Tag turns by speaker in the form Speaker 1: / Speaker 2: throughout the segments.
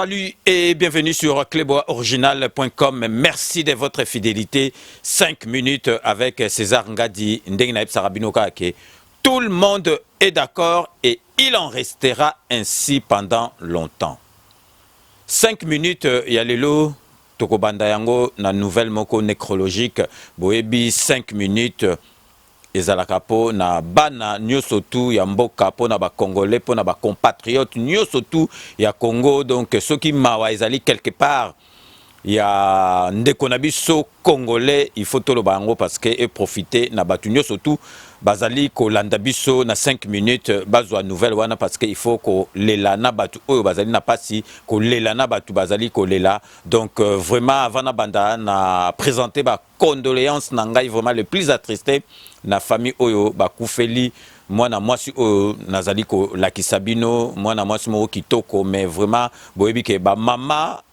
Speaker 1: Salut et bienvenue sur cleboisoriginal.com. Merci de votre fidélité. 5 minutes avec César Ngadi Ndengnaïb Sarabinoka. Tout le monde est d'accord et il en restera ainsi pendant longtemps. 5 minutes, il y a lelo Tokobanda yango na nouvelle moko nécrologique. Boebi 5 minutes. Ezalaka po na bana nyoso tu ya mboka po na ba congolais po na ba compatriotes nyoso tu ya Congo, donc ceux qui mawa ezali quelque part ya ndeko na biso congolais, il faut to lo bango parce que et profiter na batu nyoso tu bazali ko landa biso na 5 minutes bazwa nouvelle wana parce que il faut ko lela na batu oyo bazali na pasi ko lela na batu bazali ko lela. Donc vraiment avant na banda na présenter ba condoléances na ngai vraiment le plus attristé na famille oyo bakufeli mwana mwasi oyo nazali ko lakisa bino mwana mwasi moko kitoko, mais vraiment boyebi ke ba mama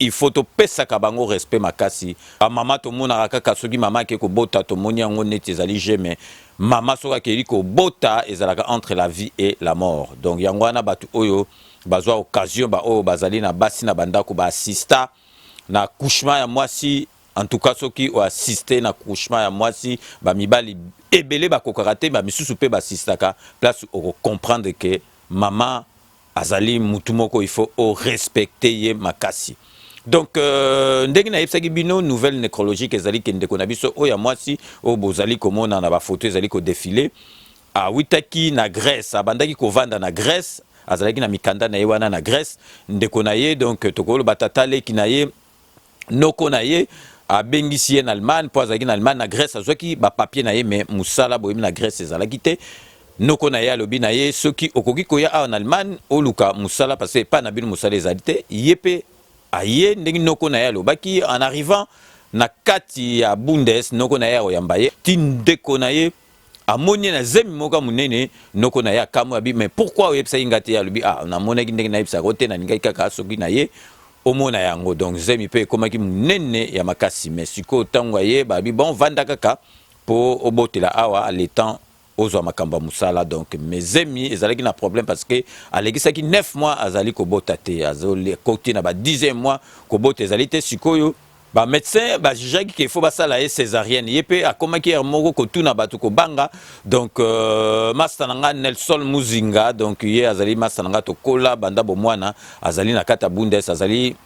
Speaker 1: il faut to pesa ka bango respect makasi. Ba mama to mona kaka soki mama ke ko bota to moni yango neti ezali jamais mama soka ke liko bota ezalaka entre la vie et la mort. Donc yango wana batu oyo bazwa occasion ba oyo bazali na basi na bandako ba assista na couchement ya mwasi. En tout cas, ceux qui ont assisté à l'accouchement à moi, si mibali ebele ba kokarate ba misusu pe ba assistaka place au comprendre que maman azali mutumoko, il faut respecter ye makasi. Donc ndenge na yebsaki bino nouvelle nécrologique ezali ke ndeko na biso oya mwasi o bozali komona na ba photo ezali ko défiler a witaki na Grèce, abandaki ko vanda na Grèce, azalaki na mikanda na ye wana na Grèce, ndeko na ye donc tokolo batatale ki na ye noko na ye a bengisi en Allemagne pour azaki na Allemagne na Grèce azwaki ba papier na ye, mais musala boyemi na Grèce ezalaki te noko na ye alobi na ye soki okoki koya en Allemagne oluka musala parce que pas na bino musala ezali te yepe aye ndenge noko na ye alobaki en arrivant na kati ya Bundes noko na ye oyamba ye ti ndeko na ye amoni na zemi moka munene noko na ye akamu abi, mais pourquoi oyebisa ingati alobi na monaki ndenge na yebisa kote na ningai kaka soki na ye omona yango. Donc zemi pe komaki munene ya makasi, mais siko tango ye babi bon vanda kaka po obotela awa le temps ozwa makamba musala. Donc mes zemi ezalaki na problème parce que alekisaki 9 mois azali ko bota te azoli koti na ba 10e mois ko bota ezali te sikoyo ba médecin ba jujaki qu'il faut basala e césarienne yepe akomaki moko ko tuna batu ko banga. Donc master nanga Nelson Muzinga, donc ye azali master nanga to kola banda bo mwana azali na kata Bundes, azali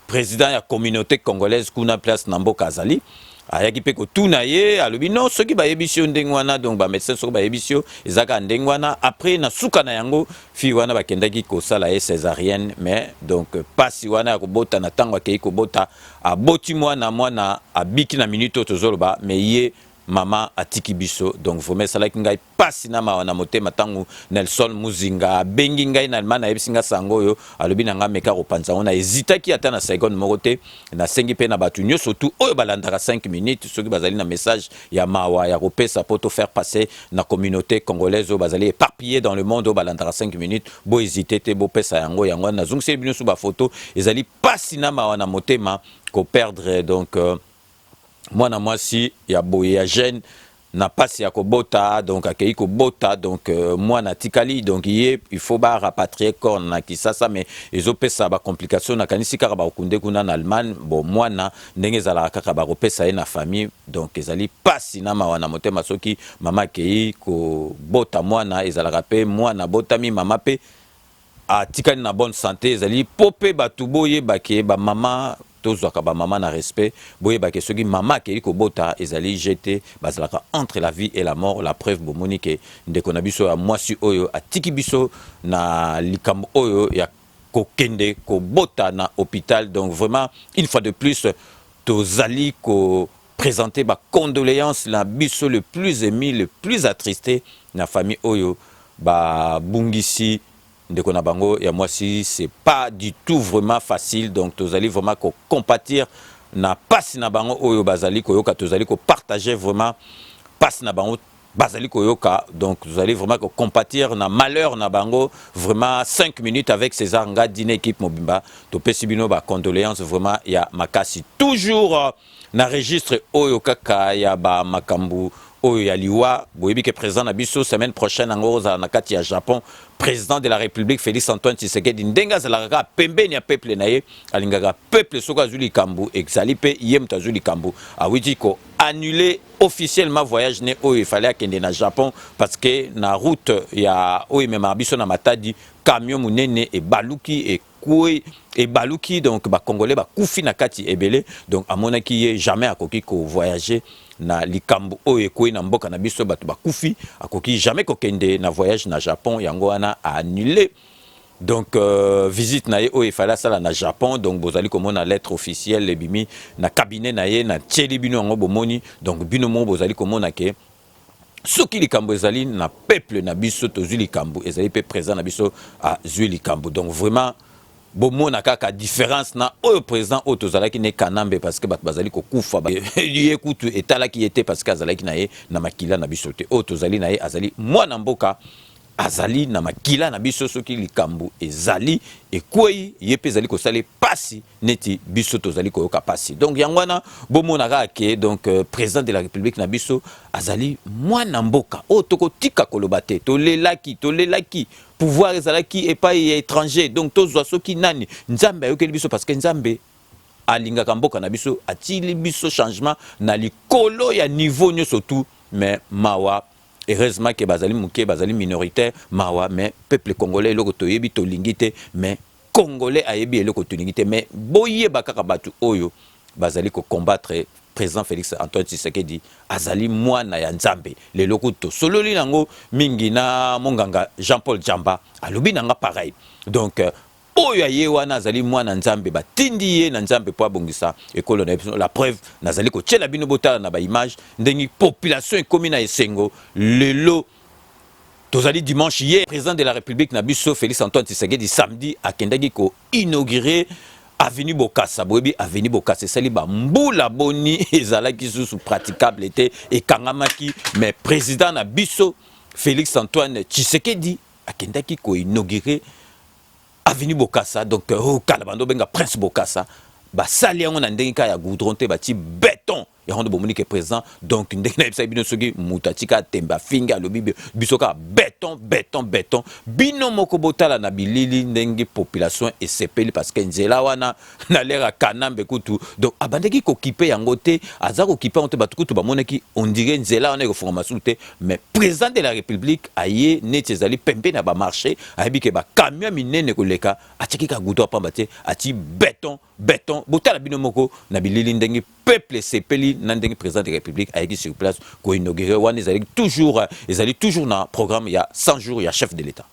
Speaker 1: président ya communauté congolaise kuna place na mboka azali ayaki pe ko tuna ye alobi non soki ba yebisio ndenge wana. Donc ba médecin soki ba yebisio ezaka ndenge wana après na suka na yango fi wana bakendaki ko sala e césarienne, mais donc pasi wana ya kobota na tango akei kobota aboti mwana abiki na minute tozoloba, mais ye mama atiki biso. Donc vraiment salaki ngai pasi na mawana motema tangu Nelson Muzinga bengi ngai na Allemagne yebisinga sango yo alobi na nga meka kopanza ona hésitaki ata na seconde mokote na sengi pe na batu nyo surtout oyo balandaka 5 minutes soki bazali na message ya mawa ya kopesa poto faire passer na communauté congolaise oyo bazali éparpillé dans le monde oyo balandaka 5 minutes bo hésiter te bo pesa yango na zungse bino su ba photo ezali pasi na mawana motema ko perdre. Donc mwana mwasi ya boye ya jeune na pasi ya kobota, donc akei kobota, donc mwana tikali, donc il faut ba rapatrier corps na Kisasa, mais ezopesa ba complication na kanisi kaka ba okunde kuna na Allemagne. Bon mwana ndenge ezala kaka ba kopesa ye na famille, donc ezali pasi na mawana motema soki mama kei ko bota mwana ezala pe mwana botami mama pe atikali na bonne santé ezali popé batu boye bake ba mama tozwaka ba mama na respect boye bake soki mama ke ko bota ezali jeté bazalaka entre la vie et la mort. La preuve bomoni ke ndeko na biso ya mwasi oyo atiki biso na likambo oyo ya kokende ko bota na hôpital. Donc vraiment une fois de plus tozali ko présenter ba condoléances la biso le plus ému le plus attristé na famille oyo ba bungisi ndeko na bango ya mwasi. C'est pas du tout vraiment facile, donc tozali vraiment ko compatir na pasi na bango oyo bazali koyoka, tozali ko partager vraiment pasi na bango bazali koyoka. Donc tozali vraiment ko compatir na malheur na bango vraiment 5 minutes avec César Ngadi na équipe mobimba to pesi bino ba condoléances vraiment ya makasi toujours na registre oyo kaka ya ba makambu oyo ya liwa boyebi ke président na biso semaine prochaine yango ozala na kati ya Japon président de la République Félix Antoine Tshisekedi ndenge azalaka kaka pembeni ya peuple na ye alingaka peuple soki azwi likambo ezali mpe ye moto azwi likambo awiti ko annuler officiellement voyage ne oyo efale akende na Japon parce que na route ya oyo ememaka biso na Matadi camion monene ebaluki ebaluki donc bakongolais bakufi na kati ebele donc amonaki ye jamais akoki ko voyager na likambo oyo ekoyi na mboka na biso bato bakufi akoki jamais kokende na voyage na Japon yango wana a annulé donc visite na ye oyo efale asala na Japon donc bozali komona lettre officielle ebimi na cabinet na ye na tieli bino yango bomoni donc bino mo bozali komona ke soki likambo ezali na peuple na biso tozwi likambo ezali pe présent na biso azwi likambo donc vraiment bomona kaka différence na oyo président oyo tozalaki ne kanambe parce que bato bazali kokufa ye kutu etalaki ye te parce que azalaki na ye na makila na biso te oyo tozali na ye azali mwana mboka azali na makila na biso soki likambo ezali ekwei ye mpe ezali kosala pasi neti biso tozali koyoka pasi donc yango wana bomonaka ke donc président de la République na biso azali mwana mboka oyo tokotika koloba te tolelaki pouvoir ezalaki epai ya étranger donc tozwa soki nani nzambe ayokeli biso parce que nzambe alingaka mboka na biso atili biso changement na likolo ya niveau nyonso tout mais mawa heureusement que bazali muke bazali minoritaire mawa mais peuple congolais eloko toyebi tolingi te mais congolais ayebi eloko tolingi te mais boyeba kaka batu oyo bazali ko combattre président Félix Antoine Tshisekedi azali mwana ya nzambe lelo kuto sololi nango mingi na monganga Jean-Paul Djamba alobi nanga pareil donc oyo aye wana azali mwana nzambe batindi ye na nzambe po abongisa ekolo na la preuve nazali kotiela bino botala na ba image ndenge population ekomi na esengo lelo tozali dimanche hier président de la République na biso Félix Antoine Tshisekedi samedi akendaki ko inaugurer Avenue Bokassa boyebi Avenue Bokassa esali ba mbula boni ezalaki sous praticable te ekangamaki mais président na biso Félix Antoine Tshisekedi akendaki ko inaugurer Avenue Bokassa donc kalabando benga Prince Bokassa basali yango na ndenge ka ya goudron te bati béton ya hondo bomonique présent donc ndenge na ebisa bino soki mutatika temba finga alobi bisoka béton bino moko botala na bilili ndenge population esepeli parce que nzela wana na lera kanambe kutu donc abandeki ko kipe yango te azako kipe on te batukutu bamonaki on dirait nzela wana ko formation te mais président de la République aye neti ezali pembe na ba marché ayebi ke ba camion minene koleka atiki ka goudron pamba te ati béton botala bino moko na bilili ndenge peuple sepeli nandenge président de la République a été sur place ko inaugurer wana ezali toujours na programme il y a 100 jours il y a chef de l'État.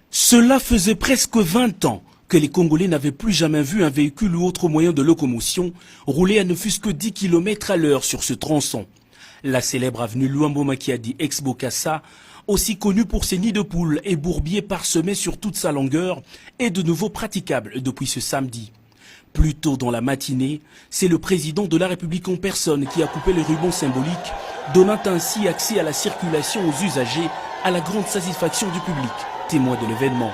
Speaker 2: Cela faisait presque 20 ans que les Congolais n'avaient plus jamais vu un véhicule ou autre moyen de locomotion rouler à ne fût-ce que 10 km à l'heure sur ce tronçon. La célèbre avenue Luambo Makiadi ex-Bokassa, aussi connue pour ses nids de poules et bourbiers parsemés sur toute sa longueur, est de nouveau praticable depuis ce samedi. Plus tôt dans la matinée, c'est le président de la République en personne qui a coupé le ruban symbolique, donnant ainsi accès à la circulation aux usagers à la grande satisfaction du public, témoin de l'événement.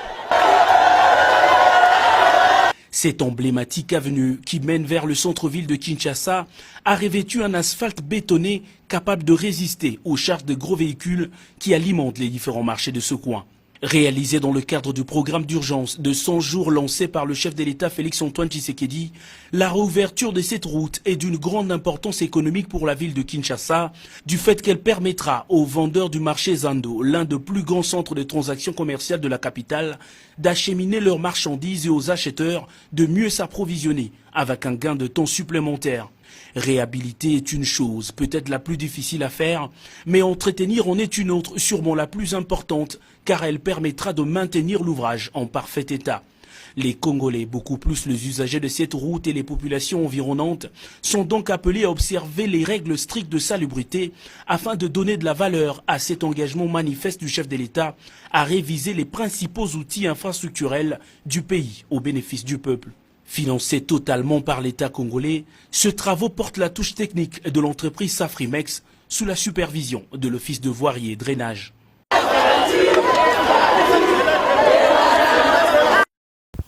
Speaker 2: Cette emblématique avenue qui mène vers le centre-ville de Kinshasa a revêtu un asphalte bétonné capable de résister aux charges de gros véhicules qui alimentent les différents marchés de ce coin. Réalisé dans le cadre du programme d'urgence de 100 jours lancé par le chef de l'État Félix Antoine Tshisekedi, la réouverture de cette route est d'une grande importance économique pour la ville de Kinshasa, du fait qu'elle permettra aux vendeurs du marché Zando, l'un des plus grands centres de transactions commerciales de la capitale, d'acheminer leurs marchandises et aux acheteurs de mieux s'approvisionner avec un gain de temps supplémentaire. Réhabiliter est une chose, peut-être la plus difficile à faire, mais entretenir en est une autre, sûrement la plus importante, car elle permettra de maintenir l'ouvrage en parfait état. Les Congolais, beaucoup plus les usagers de cette route et les populations environnantes, sont donc appelés à observer les règles strictes de salubrité afin de donner de la valeur à cet engagement manifeste du chef de l'État à réviser les principaux outils infrastructurels du pays au bénéfice du peuple. Financé totalement par l'État congolais, ce travaux porte la touche technique de l'entreprise Safrimex sous la supervision de l'Office de voirie et drainage.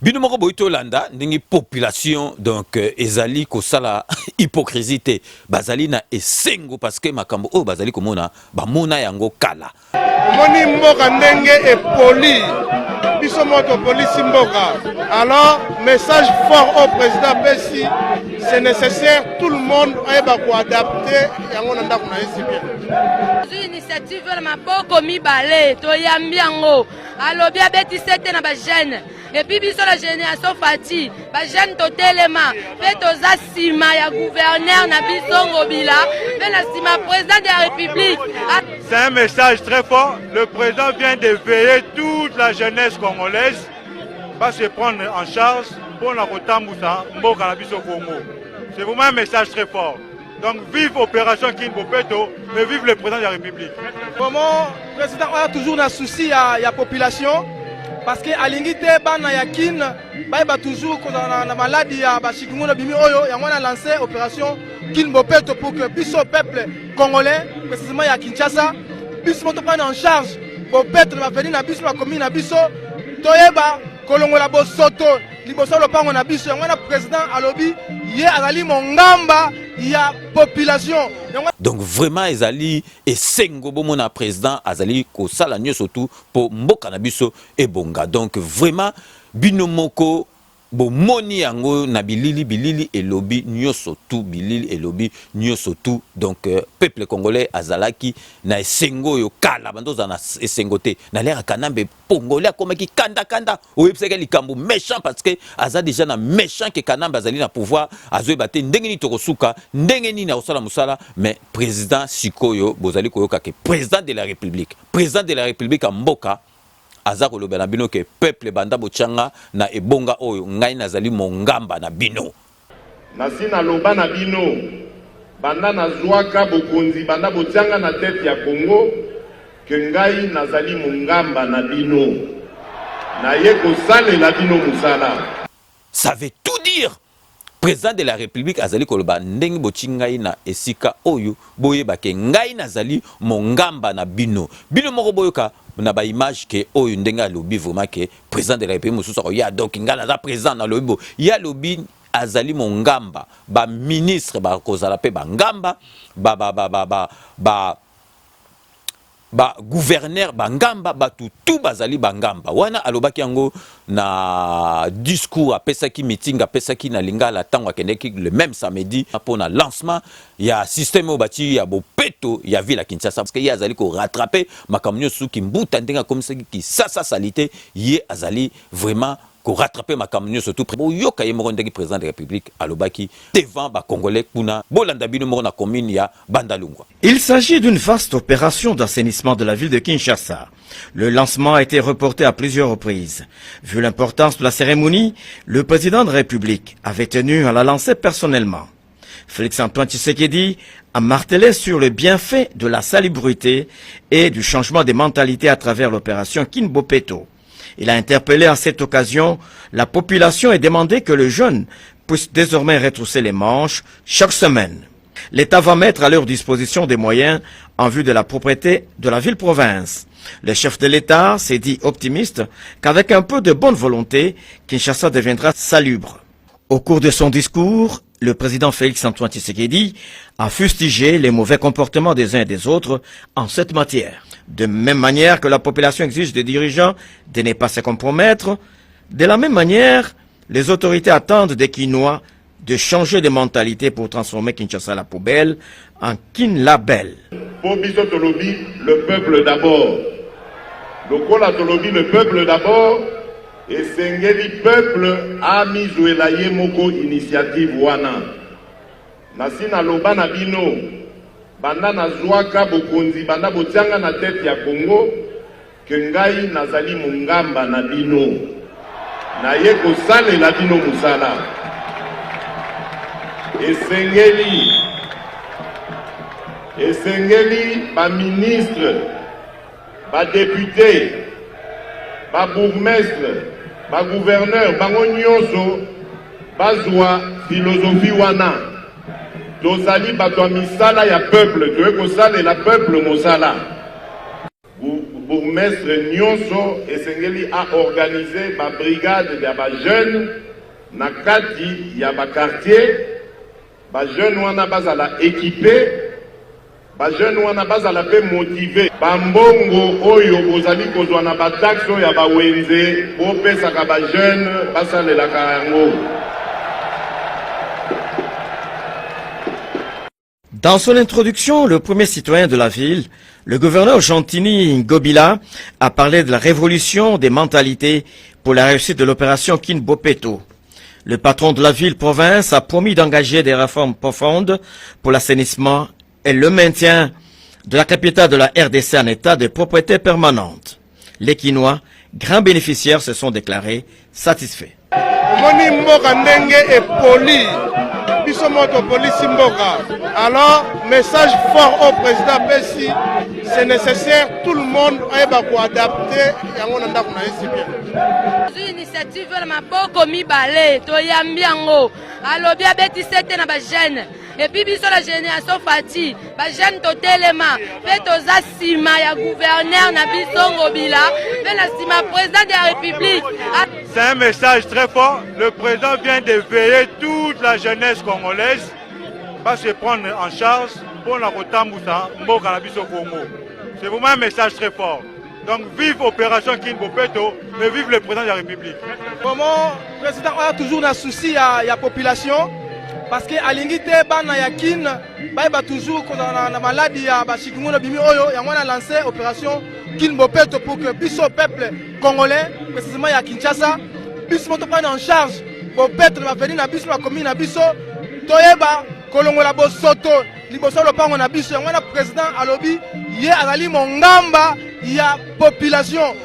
Speaker 1: bino moko boito landa ndingi population donc ezali kosala hypocrisie bazali na esengo parce que makambo o bazali komona bamona yango kala
Speaker 3: moni mboka ndenge e poli biso moto police mboka. Alors message fort au président Pessi, c'est nécessaire tout le monde ayeba ko adapter yango na ndako na yesi bien
Speaker 4: initiative na maboko mibale to yambi yango alobi abeti sete na ba jeune et puis biso la génération fati ba jeune totelema pe toza sima ya gouverneur na biso ngobila pe na sima président de la République.
Speaker 5: C'est un message très fort. Le président vient de veiller toute la jeunesse congolaise va se prendre en charge pour la Rotambusa Mboka na biso Congo. C'est vraiment un message très fort. Donc vive opération Kin Bopeto et vive le président de la République.
Speaker 3: Comment le président a toujours un souci à la population parce que alingité bana ya Kin ba toujours na maladie ya bashikungu na bimi oyo ya mwana lancé opération Kin Bopeto pour que biso peuple congolais précisément ya Kinshasa biso moto prendre en charge Bopeto va venir na biso na commune na biso toyeba kolongola bosoto liboso lopango na biso yango na président alobi ye azali mongamba ya population.
Speaker 1: Donc vraiment ezali esengo bomona président azali kosala nyonso tout pour mboka na biso ebonga. Donc vraiment bino moko bomoni yango na bilili elobi nyonso tout bilili elobi nyonso tout. Donc peuple congolais azalaki na esengo yo kala bandoza na esengo te na lera kanambe congolais akomaki kanda oyebisaka likambo méchant parce que aza déjà na méchant que kanambe azali na pouvoir azoyeba te ndenge nini tokosuka ndenge nini akosala mosala. Mais président sikoyo bozali koyoka ke président de la république a mboka aza kolobela bino ke peuple banda bochanga na ebonga oyo ngai nazali mongamba na bino
Speaker 6: nasina loba na bino banda nazwaka bokonzi banda bochanga na tete ya Congo ke ngai nazali mongamba na bino na ye kosalela bino musala.
Speaker 1: Ça veut tout dire. Président de la République azali koloba ndenge bochingai na esika oyo boyeba ke ngai nazali mongamba na bino moko boyoka na ba image ke oyo ndenge alobi vraiment ke président de la République mususa ko ya donc ngala za président na lobi ya lobi azali mongamba ba ministre ba kozala pe ba ngamba ba gouverneur bangamba tout bazali bangamba wana alobaki yango na discours apesaki meeting apesaki na lingala tango akendeki le même samedi pour na lancement ya système obati ya bopeto ya ville à Kinshasa parce que ya azali ko rattraper makamnyo suki mbuta ndenga komisaki ki sasa salite ye azali vraiment ko rattraper makamnyo surtout yoka ye moko ndeki président de la République alobaki devant ba congolais kuna bolanda bino moko na commune ya Bandalungwa.
Speaker 7: Il s'agit d'une vaste opération d'assainissement de la ville de Kinshasa. Le lancement a été reporté à plusieurs reprises. Vu l'importance de la cérémonie, le président de la République avait tenu à la lancer personnellement. Félix-Antoine Tshisekedi a martelé sur le bienfait de la salubrité et du changement des mentalités à travers l'opération Kin Bopeto. Il a interpellé à cette occasion la population et demandé que le jeune puisse désormais retrousser les manches chaque semaine. L'État va mettre à leur disposition des moyens en vue de la propreté de la ville-province. Le chef de l'État s'est dit optimiste qu'avec un peu de bonne volonté, Kinshasa deviendra salubre. Au cours de son discours, le président Félix-Antoine Tshisekedi a fustigé les mauvais comportements des uns et des autres en cette matière. De même manière que la population exige des dirigeants de ne pas se compromettre, de la même manière, les autorités attendent des Kinois de changer de mentalité pour transformer Kinshasa la poubelle en Kin Label.
Speaker 6: Pour biso tolobi, le peuple d'abord. Lokola tolobi, le peuple d'abord. Et sengeli peuple a mis Zoelaye moko initiative wana. Nasina loba na bino. Banda nazwaka bokonzi banda botianga na tete ya Congo ke ngai nazali mongamba na bino na ye kosalela bino musala. Esengeli ba ministre ba député ba bourgmestre ba gouverneur bango nyonso bazwa philosophie wana tozali bato misala ya peuple toye kosalela peuple mosala bourgmestre nyonso esengeli a organiser ba brigade ya ba jeune na kati ya ba quartier, ba jeune wana bazala équipé, ba jeune wana bazala pe motivé, ba mbongo oyo ozali kozwa na ba taxo ya ba wenze bopesaka ba jeune basalelaka yango.
Speaker 7: Dans son introduction, le premier citoyen de la ville, le gouverneur Jantini Ngobila, a parlé de la révolution des mentalités pour la réussite de l'opération Kinbopeto. Le patron de la ville-province a promis d'engager des réformes profondes pour l'assainissement et le maintien de la capitale de la RDC en état de propriété permanente. Les Quinois, grands bénéficiaires, se sont déclarés satisfaits.
Speaker 3: Alors, message fort au président Pessi, c'est nécessaire, tout le monde va adapter.
Speaker 4: Initiative na maboko mibale to yambiango alobi abeti sete na ba jeune et puis biso la génération fati ba jeune to telema pe toza sima ya gouverneur na biso Ngobila pe na sima président de la République.
Speaker 5: C'est un message très fort. Le président vient de veiller toute la jeunesse congolaise va se prendre en charge pour la Rotambusa Mboka na biso Congo. C'est vraiment un message très fort. Donc vive opération Kinbopeto, mais vive le président de la République.
Speaker 3: Comment le président a toujours un souci à la population parce que à l'ingité bana ya kin ba toujours na maladie ya ba chikungunya bimi oyo ya mwana lancé opération Kinbopeto pour que biso peuple congolais précisément ya Kinshasa biso moto prendre en charge Bopeto na venir na biso na commune na biso toyeba kolongola bosoto liboso lopango na biso ya mwana président alobi ye azali mongamba ya population.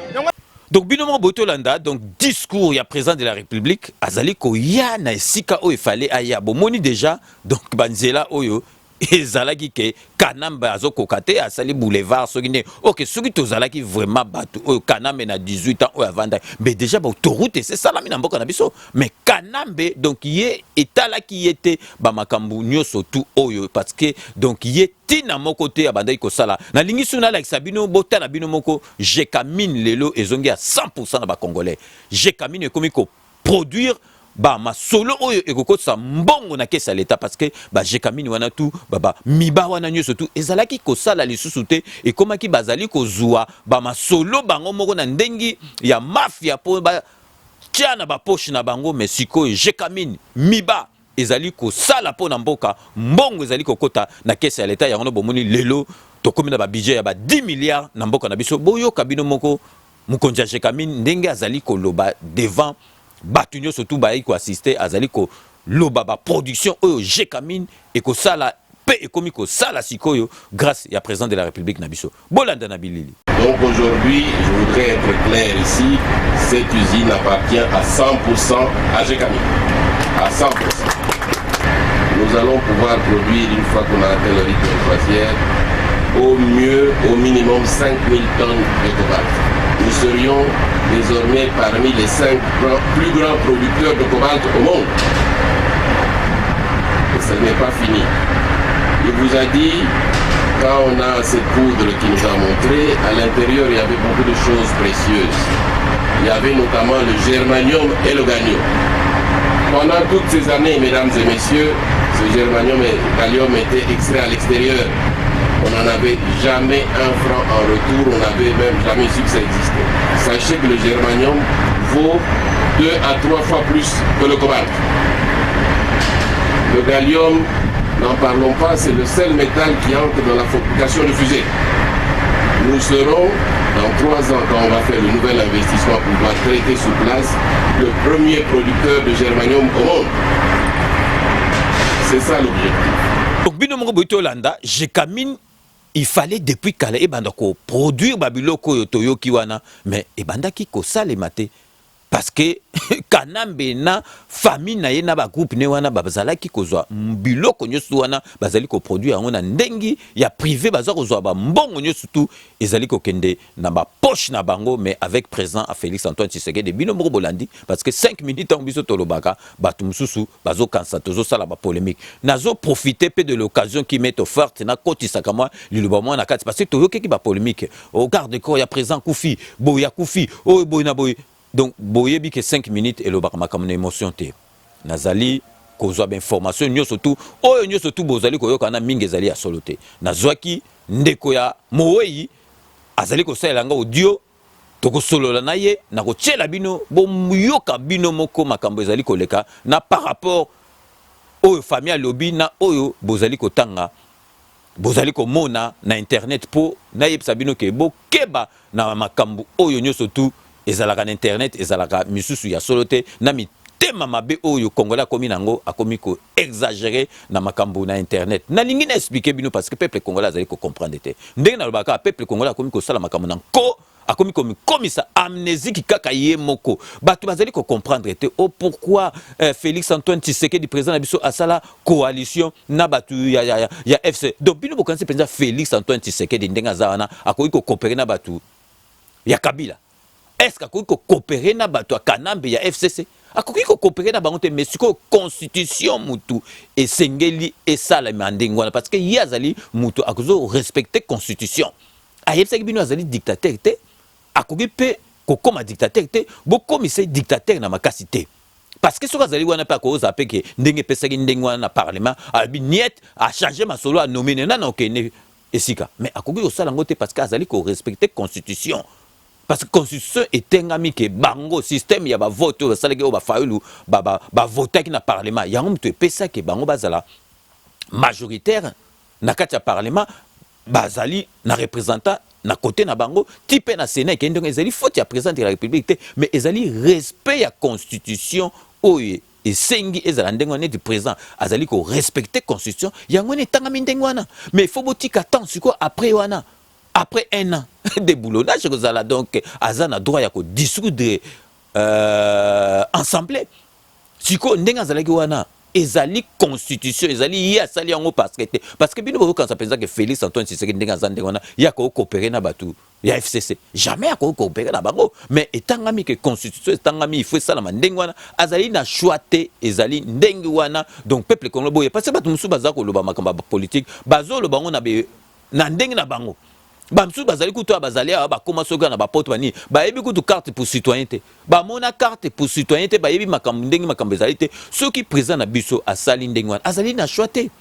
Speaker 1: Donc binomo botolanda donc discours ya président de la République azali ko ya na esika o ifale aya bomoni déjà donc banzela oyo ezalaki ke kanamba azokokate asali boulevard soki ne OK soki tozalaki vraiment batu oyo kanambe na 18 ans oyo avanda mais déjà ba autoroute c'est ça la mina mboka na biso mais kanambe donc ye etalaki yete ba makambu nyoso tout oyo parce que donc ye tina moko te abandaki ko sala na lingi suna la sabino bota na bino moko Jekamine lelo ezongi à 100% na ba congolais Jekamine ekomi ko produire ba masolo oyo ekokotsa mbongo na kesa l'État parce que ba Jekamine wana tout baba miba wana nyoso tout ezalaki kosala lisusu te ekomaki bazali kozwa ba masolo bango moko na ndengi ya mafia po ba tiana ba poche na bango mais sikoyo Jekamine miba ezali kosala po na mboka mbongo ezali kokota na kesa ya l'État yango bomoni lelo tokomi na ba budget ya ba 10 milliards na mboka na biso boyo kabino moko mukonja Jekamine ndenge azali koloba devant Batunyo surtout ba ko assister azali ko loba ba production oyo Jekamine et ko sala pe ekomi ko sala sikoyo grâce à président de la République Nabiso Bolanda Nabilili.
Speaker 8: Donc aujourd'hui, je voudrais être clair ici, cette usine appartient à 100% à Jekamine. À 100%. Nous allons pouvoir produire une fois qu'on a atteint le rythme de croisière au mieux au minimum 5000 tonnes de cobalt. Nous serions désormais parmi les 5 plus grands producteurs de cobalt au monde. Et ce n'est pas fini. Il vous a dit, quand on a cette poudre qui nous a montré, à l'intérieur il y avait beaucoup de choses précieuses. Il y avait notamment le germanium et le gallium. Pendant toutes ces années, mesdames et messieurs, ce germanium et le gallium étaient extraits à l'extérieur. On n'en avait jamais un franc en retour, on n'avait même jamais su que ça existait. Sachez que le germanium vaut 2 à 3 fois plus que le cobalt. Le gallium, n'en parlons pas, c'est le seul métal qui entre dans la fabrication de fusées. Nous serons, dans 3 ans, quand on va faire le nouvel investissement pour pouvoir traiter sur place, le premier producteur de germanium au monde. C'est ça l'objectif.
Speaker 1: Donc, Binomo Boitolanda, Jekamine, il fallait depuis qu'elle produire Babiloko Toyo Kiwana, mais Ebanda Kiko Salemate. parce que kanambe na famille na ye na ba groupe ne wana bazalaki kozwa biloko nyonso wana bazali ko produire yango na ndengi ya privé baza kozwa ba mbongo nyonso tu ezali ko kende na ba poche na bango, mais avec présent à Félix Antoine Tshisekedi bino moko bolandi parce que 5 minutes en biso tolobaka batu mususu bazo kansa tozo sala ba polémique nazo profiter peu de l'occasion qui m'est offerte na kotisaka moi liloba moi na kati parce que toyoki ba polémique au garde corps ya présent Koufi boya Koufi o boyna boy. Donc, boyebi que 5 minutes et le bakama comme une émotion te. Nazali kozwa information nyo surtout oyo nyo surtout bozali koyoka na mingi ezali ya solote. Nazwaki ndeko ya Moei azali ko saelanga audio toko solola na ye na ko tchela bino bo muyoka bino moko makambo ezali koleka na par rapport oyo famille lobby na oyo bozali kotanga bozali komona na internet po na yebisa bino ke bo keba na makambo oyo nyo surtout ezalaka na internet ezalaka misusu ya solote na mitema mabe oyo Congolais akomi nango akomi ko exagérer na makambo na internet na lingi na expliquer bino parce que peuple congolais azali ko comprendre te ndenge na lobaka peuple congolais akomi ko sala makambo na ko akomi komi sa amnésique kaka ye moko bato bazali ko comprendre te o pourquoi Félix Antoine Tshisekedi président na biso asala coalition na batu ya FC donc bino bokanisi penza Félix Antoine Tshisekedi ndenge azawana akoki ko coopérer na batu ya Kabila. Est-ce qu'il faut coopérer na bato a Kanambe ya FCC? Il faut coopérer na bango te mais siko constitution mutu et sengeli et sala mandengwana parce que yazali mutu akuzo respecter constitution. A yebsa bino azali dictateur te akoki pe kokoma dictateur te bo commissaire dictateur na makasi te. Parce que ce que vous avez pas cause après que ndenge pesaki ndenge wana na parlement a niet a changer ma solo a nommer na okene esika mais akoki osala ngote parce que azali ko respecter constitution. Parce que la constitution est un ami qui est bango système il y a ba vote au salé au ba faulu ba voter qui na parlement il y a un te pesa qui bango bazala majoritaire na kati ya parlement bazali na représentant na côté na bango type na sénat qui ndongo ezali faut ya président de la république mais ezali respect ya constitution oye et sengi ezala ndenge ne du président azali ko respecter constitution yango ne tanga mindengwana mais il faut botika temps siko après wana. Après un an de boulonnage, donc, Azan a droit à dissoudre ensemble. Si vous avez ezali constitution, ezali yasali yango parce que bino quand ça pense que Félix Antoine Tshisekedi ndengazan ndengona ya ko coopérer na batu ya FCC jamais ko coopérer na bango mais etangami que constitution etangami il faut ça la ndengwana azali na choité ezali ndengwana donc peuple congolais boye parce que batu musu bazako loba makamba politique bazo loba ngo na ndenge na bango. Bamsou bazali kuto bazali ba koma soga na ba porte bani ba yebi kutu carte pour citoyenneté ba mona carte pour citoyenneté ba yebi makambo ndenge makambo ezali ceux qui présent na biso asali ndenge wana azali na choité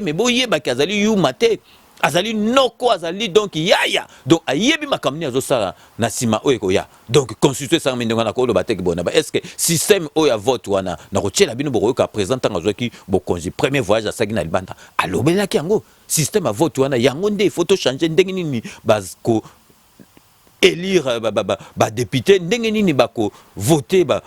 Speaker 1: mais boye ba kazali yu mate azali noko azali donc yaya donc ayebi makambo ni azosala na sima oyeko ya donc constituer ça ndenge wana ko lo bateki bona ba est-ce que système oya vote wana na ko tchela bino bokoyo ka présenter ngazwaki bokonzi premier voyage à Sagina Libanda alobelaki yango système à vote wana yango nde photo changer ndenge nini bazko élire ba député ndenge nini bako voter ba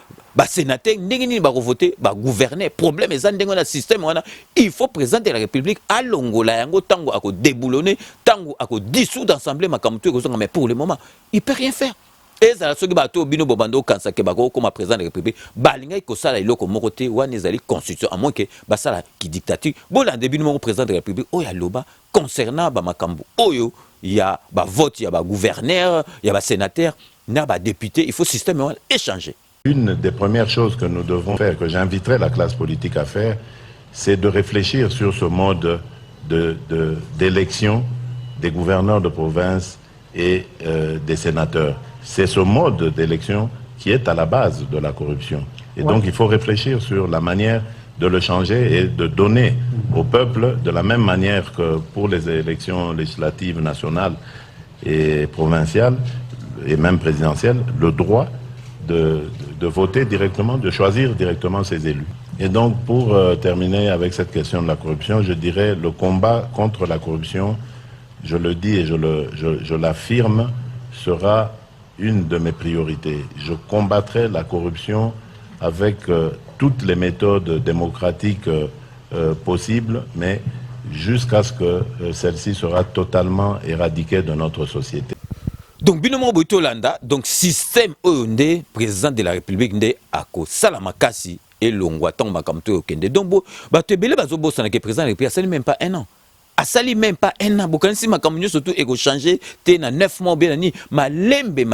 Speaker 1: sénateur ndenge nini bako voter ba gouverner problème eza ndenge na système wana il faut présenter la république à longola yango tango ako déboulonner tango ako dissoudre assemblée makamtu ekozonga mais pour le moment il peut rien faire. Et ça soki bato bino bobando kansa ke bako comme président de la république balinga ko sala iloko moko te wana ezali constitution à moins que basala ki dictature bola début numéro président de la république oya loba concernant ba makambo oyo ya ba vote ya ba gouverneur ya ba sénateur na ba député il faut système échanger.
Speaker 6: Une des premières choses que nous devons faire, que j'inviterai la classe politique à faire, c'est de réfléchir sur ce mode d'élection des gouverneurs de province et des sénateurs. C'est ce mode d'élection qui est à la base de la corruption. Et donc il faut réfléchir sur la manière de le changer et de donner au peuple, de la même manière que pour les élections législatives nationales et provinciales, et même présidentielles, le droit de voter directement, de choisir directement ses élus. Et donc pour terminer avec cette question de la corruption, je dirais le combat contre la corruption, je le dis et je l'affirme, sera une de mes priorités. Je combattrai la corruption avec toutes les méthodes démocratiques possibles, mais jusqu'à ce que celle-ci sera totalement éradiquée de notre société.
Speaker 1: Donc binomo botolanda donc système oyonde président de la République nde ako salamakasi et longwa tant makamto okende donc bato ebele bazobosa na que président de la République asali même pas un an. Asali même pas un an. Bokanisi makambo surtout eko changer te na 9 mois bien ni malembe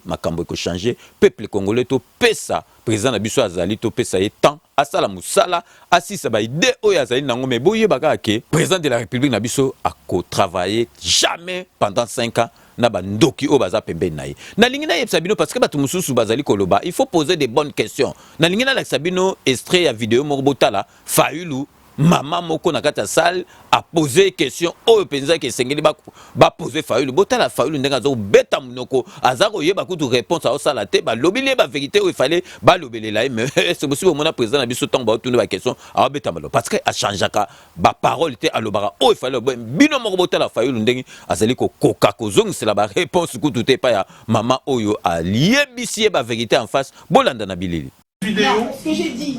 Speaker 1: makambo eko changer peuple congolais to pesa président na biso azali to pesa ye temps asala musala asisa ba idée oyo azali nango mais boye baka ke président de la République na biso ako travailler jamais pendant 5 ans na bandoki o baza pembeni na ye. Na lingi na yebisa bino parce que batu mususu bazali koloba, il faut poser des bonnes questions. Na lingi na lakisa bino extrait ya vidéo moko botala Fayulu maman moko na kata salle a posé question oyo penza ke sengeli ba poser Fayulu botala Fayulu ndenga zo beta munoko azako yeba kutu réponse a sala te ba lobile ba vérité o il fallait ba lobele la mais c'est possible mon président na biso tang ba tunu ba question a beta malo parce que a changeaka ba parole te alobara o il fallait bino moko botala Fayulu ndengi azali ko koka ko zong c'est la ba réponse kutu te pa ya maman oyo a liebisi ba vérité en face bolanda na bilili
Speaker 9: vidéo. Ce que j'ai dit,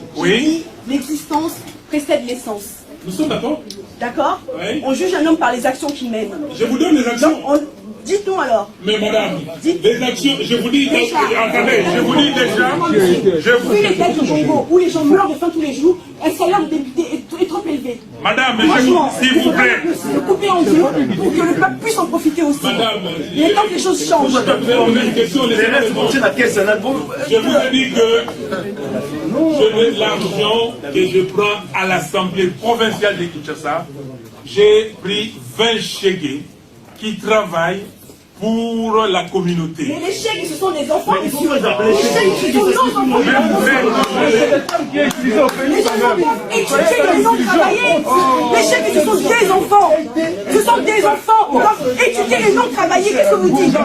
Speaker 9: l'existence précède l'essence.
Speaker 10: Nous sommes d'accord.
Speaker 9: D'accord.
Speaker 10: Oui.
Speaker 9: On juge un homme par les actions qu'il mène.
Speaker 10: Je vous donne les actions.
Speaker 9: Dites-nous alors.
Speaker 10: Mais madame, les actions, je vous dis, attendez, je vous dis déjà,
Speaker 9: vu les têtes au Congo, où les gens meurent de faim tous les jours, un salaire de député est trop élevé.
Speaker 10: Madame,
Speaker 9: s'il vous plaît. Le couper en deux pour que le peuple puisse en profiter aussi.
Speaker 10: Madame,
Speaker 9: il est temps que les choses changent.
Speaker 10: Je vous ai dit que je mets l'argent que je prends à l'Assemblée provinciale de Kinshasa. J'ai pris 20 chégués qui travaillent pour la communauté.
Speaker 9: Mais les chèques, ce sont des enfants, monsieur. Les chèques, ce sont nos enfants. Les enfants doivent étudier et non travailler. Les chèques, ce sont des enfants. Ce sont des enfants. On doit étudier et non travailler. Qu'est-ce que vous dites?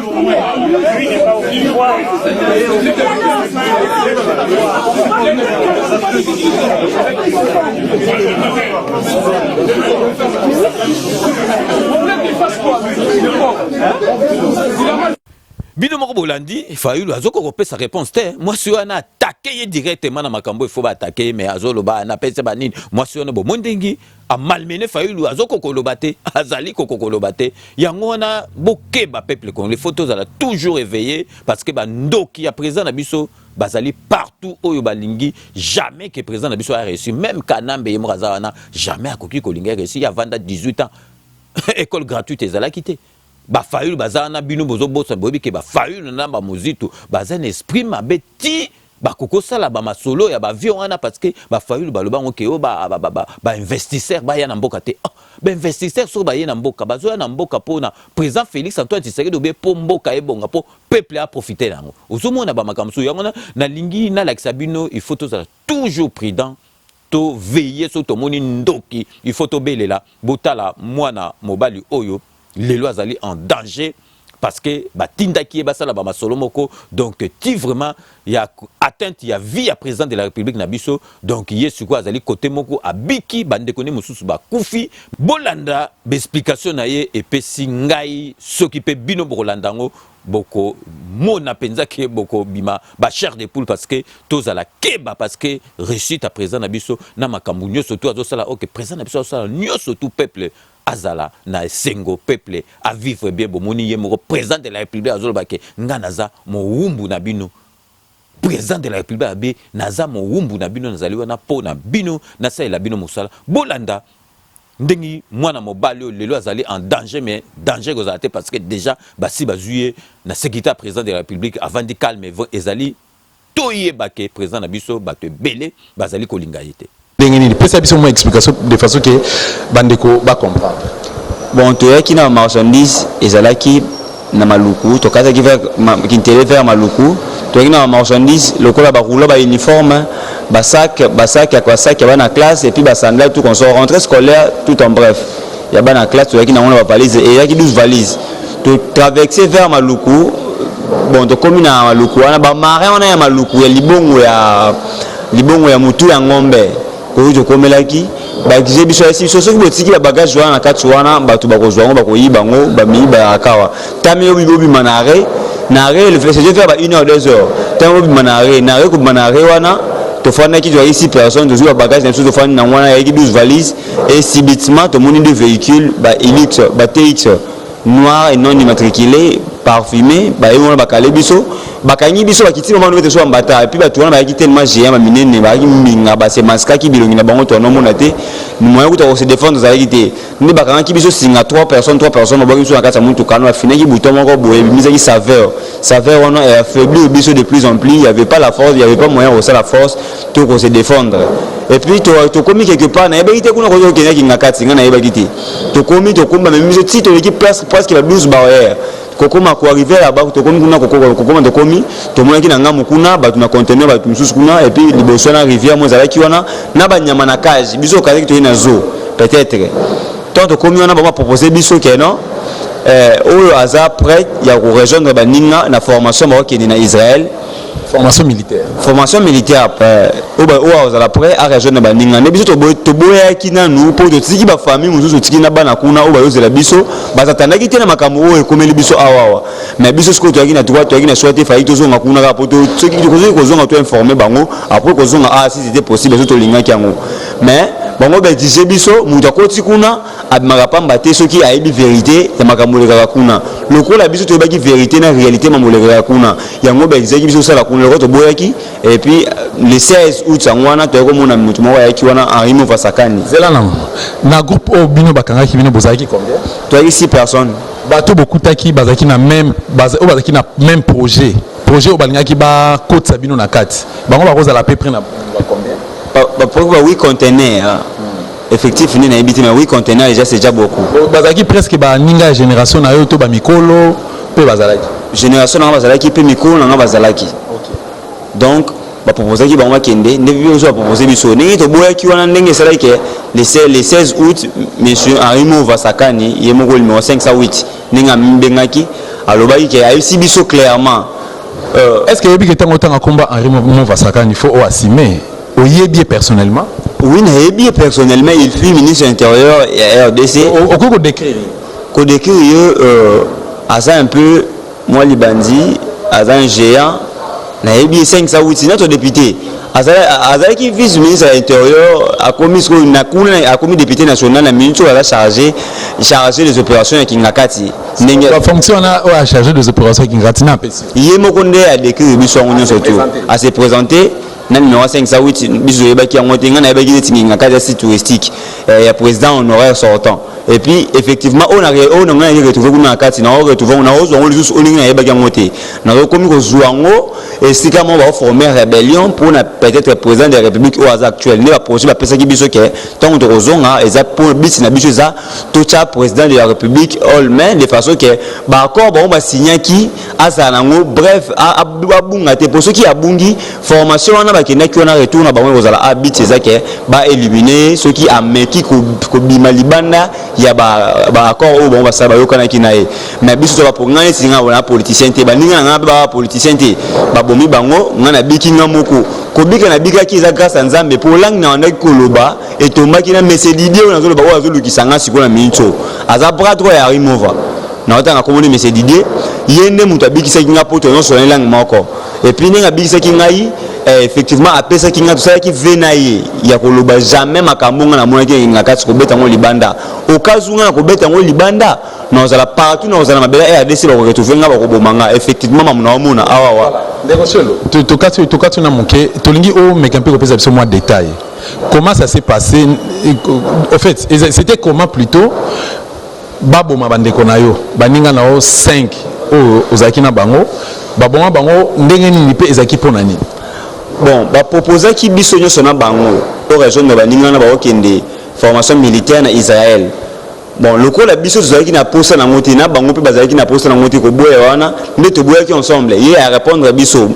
Speaker 1: Bino moko bolandi Fayulu azoko ko pesa réponse te moi si on a attaqué directement na makambo il faut ba attaquer mais azolo ba na pesa ba nini moi si on a bo mondengi a malmené Fayulu azoko ko lobate azali ko lobate yango na bokeba peuple congolais les photos a toujours éveillé parce que ba ndoki ya président na biso bazali partout oyo balingi jamais que président na biso a réussi même Kanambe Yemrazana jamais akoki ko linga réussi ya vanda 18 ans école gratuite ezala quitté ba Fayulu bazana bino bozo bosa bobi ke ba Fayulu na ba mozito bazana esprit mabeti ba koko sala ba masolo ya ba vion wana parce que ba Fayulu ba lobango ke o ba investisseur ba ya na mboka te ba investisseur so ba ya na mboka bazo ya na mboka pona président Félix Antoine Tshisekedi obe po mboka ebonga po peuple a profiter nango ozomona ba makamso yango na lingi na lakisa bino il faut toujours prudent to veiller sur to moni ndoki il faut to belela botala mwana mobali oyo les lois allaient en danger parce que batinda qui est basala ba masolo moko donc ti vraiment il y a atteinte il y a vie à président de la République nabiso donc il est sur quoi allait côté moko abiki bande kone mususu ba kufi bolanda explication na ye et pe singai s'occuper bino bolandango boko mona penza ke boko bima ba chair de poule parce que tous à la keba parce que réussite à président nabiso na makambu nyoso to azosala OK président nabiso sala nyoso tout peuple azala na sengo peuple à vivre bien bomoni yemo président de la République azolobake nganaza mo wumbu na bino président de la République abe naza mo wumbu na bino nazaliwa na po na bino na sa la bino musala bolanda ndengi mwana mobali lelo azali en danger mais danger gozate parce que déjà basi bazuye na sécurité président de la République avant de calmer ezali toye bake président na biso bato belé bazali kolinga yete
Speaker 11: il peut s'appuyer explication de façon que bandeko va comprendre.
Speaker 12: Bon, tu es qui n'a marchandise et là qui n'a maluku, tu as qui intérêt vers maluku, tu es qui n'a marchandise, le col a roulé, uniforme, sac, à quoi sac, il y a une classe et puis sandal, tout qu'on sort rentrée scolaire, tout en bref. Il y a une classe, tu es qui n'a pas valise et il y a qui 12 valises. Tu traverses vers maluku, bon, tu communes à maluku, on a marin, on a maluku, il y a libongo ya mutu ya ngombe. Oyo komelaki ba kize biso esi soso botiki ba bagage wana kati wana batu bakozwa ba koyiba ngo ba miba akawa tami obi bobi manare nare le fait je faire ba 1 heure 2 heures tami obi manare nare ko manare wana to fana ki doit ici personne de ba bagage na to fana na wana ya 12 valises et subitement to moni de véhicules ba Hilux ba TX noir et non immatriculé parfumé ba yona bakale biso bakangi biso bakiti mama no so ambata et puis ba tuana ba kiti tellement géant ba minene ba minga ba se maska ki bilongi na bango to no mona te moyen ko se défendre za kiti ni bakangi biso singa 3 personnes ba biso na kata muntu kano afinaki bouton moko boye mise ki saveur on a affaibli biso de plus en plus, il y avait pas la force, il y avait pas moyen de la force pour se défendre. Et puis tu commis quelque part na ebakite kuna ko kenya ki ngakati ngana ebakite to commis to komba même si to l'équipe presque la 12 barrières kokoma ko arriver là-bas to commis kuna kokoma to commis to mona ki na ngamu kuna ba tuna conteneur ba tumususu kuna et puis liboso na rivière mo zala ki wana na ba nyama na cage biso ka to ina zo peut-être tant to commis on a ba proposer biso ke non au hasard prêt il y a rejoindre ba ninga na formation ba ki na Israël.
Speaker 11: Formation militaire.
Speaker 12: Formation militaire au à la près à rejoindre ba ninga ne biso to boya ki na nous pour de tiki ba famille mususu tiki na bana kuna au ba yo zela biso ba zatana ki tena makambo o ekomeli biso awawa mais biso sko to na droit to na souhaiter failli to zonga kuna ka poto ce qui ko zonga to informer bango après ko zonga si c'était possible to linga ki yango mais bango ba dise biso muta ko tikuna abimaka pamba te soki ayebi vérité ya makambo le kuna lokola biso to ba ki vérité na réalité mambo le kuna yango ba exeki biso sala kuna le to boyaki et puis le 16 août sangwana to ko mona mutu moko yaki wana Henri Fasakani
Speaker 11: zela na groupe obino bakanga ki bino bozaki combien
Speaker 12: toi 6 personnes
Speaker 11: bato beaucoup taki bazaki na même bazaki na même projet au balingaki ba côte sabino na kati bango ba koza la peu près na combien
Speaker 12: ba 8 conteneurs effectif ni na ebiti mais 8 conteneurs déjà c'est déjà beaucoup
Speaker 11: bazaki presque ba ninga génération na yo to ba mikolo pe bazalaki
Speaker 12: génération na bazalaki pe mikolo na bazalaki donc ba proposer ki bango kende ne bi ozo proposer biso ni to boya ki wana ndenge sala ke le 16 août monsieur Henri Fasakani ye moko numéro 508 ninga mbengaki alobaki ke ayisi biso clairement
Speaker 11: est-ce que yebi ke tango tanga combat Henri Fasakani il faut o assumer o yebi personnellement
Speaker 12: oui na yebi personnellement il fut ministre intérieur et RDC
Speaker 11: au ko décrire
Speaker 12: asa un peu moi libandi asa un géant na yebi 508 notre député azala qui vice ministre de l'intérieur a commis député national na ministre a chargé les opérations à Kingakati
Speaker 11: la fonction a chargé des opérations à Kingakati na pesi
Speaker 12: yemokonde a décrit biso ngoni surtout à se présenter na numéro 508 biso yebaki yango tenga na yebaki Kingakati à site touristique ya président honoraire sortant et puis effectivement on a retrouvé kuna kati na retrouvé on a ozongo lisusu olinga yebaki yango te na komi ko zuango et sikamo va former rébellion pour na peut-être président de la République au hasard actuel ne va projet ba pesa ki biso ke tant de ozonga eza pour bisi na biso za tocha président de la République all mais de façon que ba accord ba on va signer ki asanango bref abunga te pour ceux qui abungi formation wana ba kena ki on a retour na ba on ozala habite eza ke ba éliminer ceux qui ameki ko bima libanda ya ba accord au bon ba saba yokana ki na e mais biso to ba pour ngani singa wana politicien te ba ninga nga ba politicien te ba bomi bango ngana biki ngamoko ko bika na bika ki za grâce à Nzambe pour lang na ndaki koloba et tomaki na mesedidie on azolo ba o azolo kisanga siko na mincho aza bras droit ya Rimova na otanga komoni mesedidie yende mutu abikisa kinga poto no so lang moko et puis ninga bikisa kingai effectivement apesa kinga to sala ki venaye ya koloba jamais makambonga na mona ki ngakati ko beta ngo libanda okazunga na ko beta ngo libanda na ozala partout na ozala mabela et ADC ba ko retrouver nga ba ko bomanga effectivement mamuna omona awawa
Speaker 11: ndeko solo tokati na moke tolingi o mekampe ko pesa biso moi détail comment ça s'est passé en fait c'était comment plutôt baboma bandeko na yo baninga na o 5 ozaki na bango baboma bango ndenge nini pe ezaki pona nini
Speaker 12: bon ba proposer ki biso nyoso na bango o rejoindre baninga na ba okende formation militaire na Israël bon lokola biso tozalaki na posa na ngoti na bango pe bazalaki na posa na ngoti ko boya wana nde to boyaki ensemble ye a répondre biso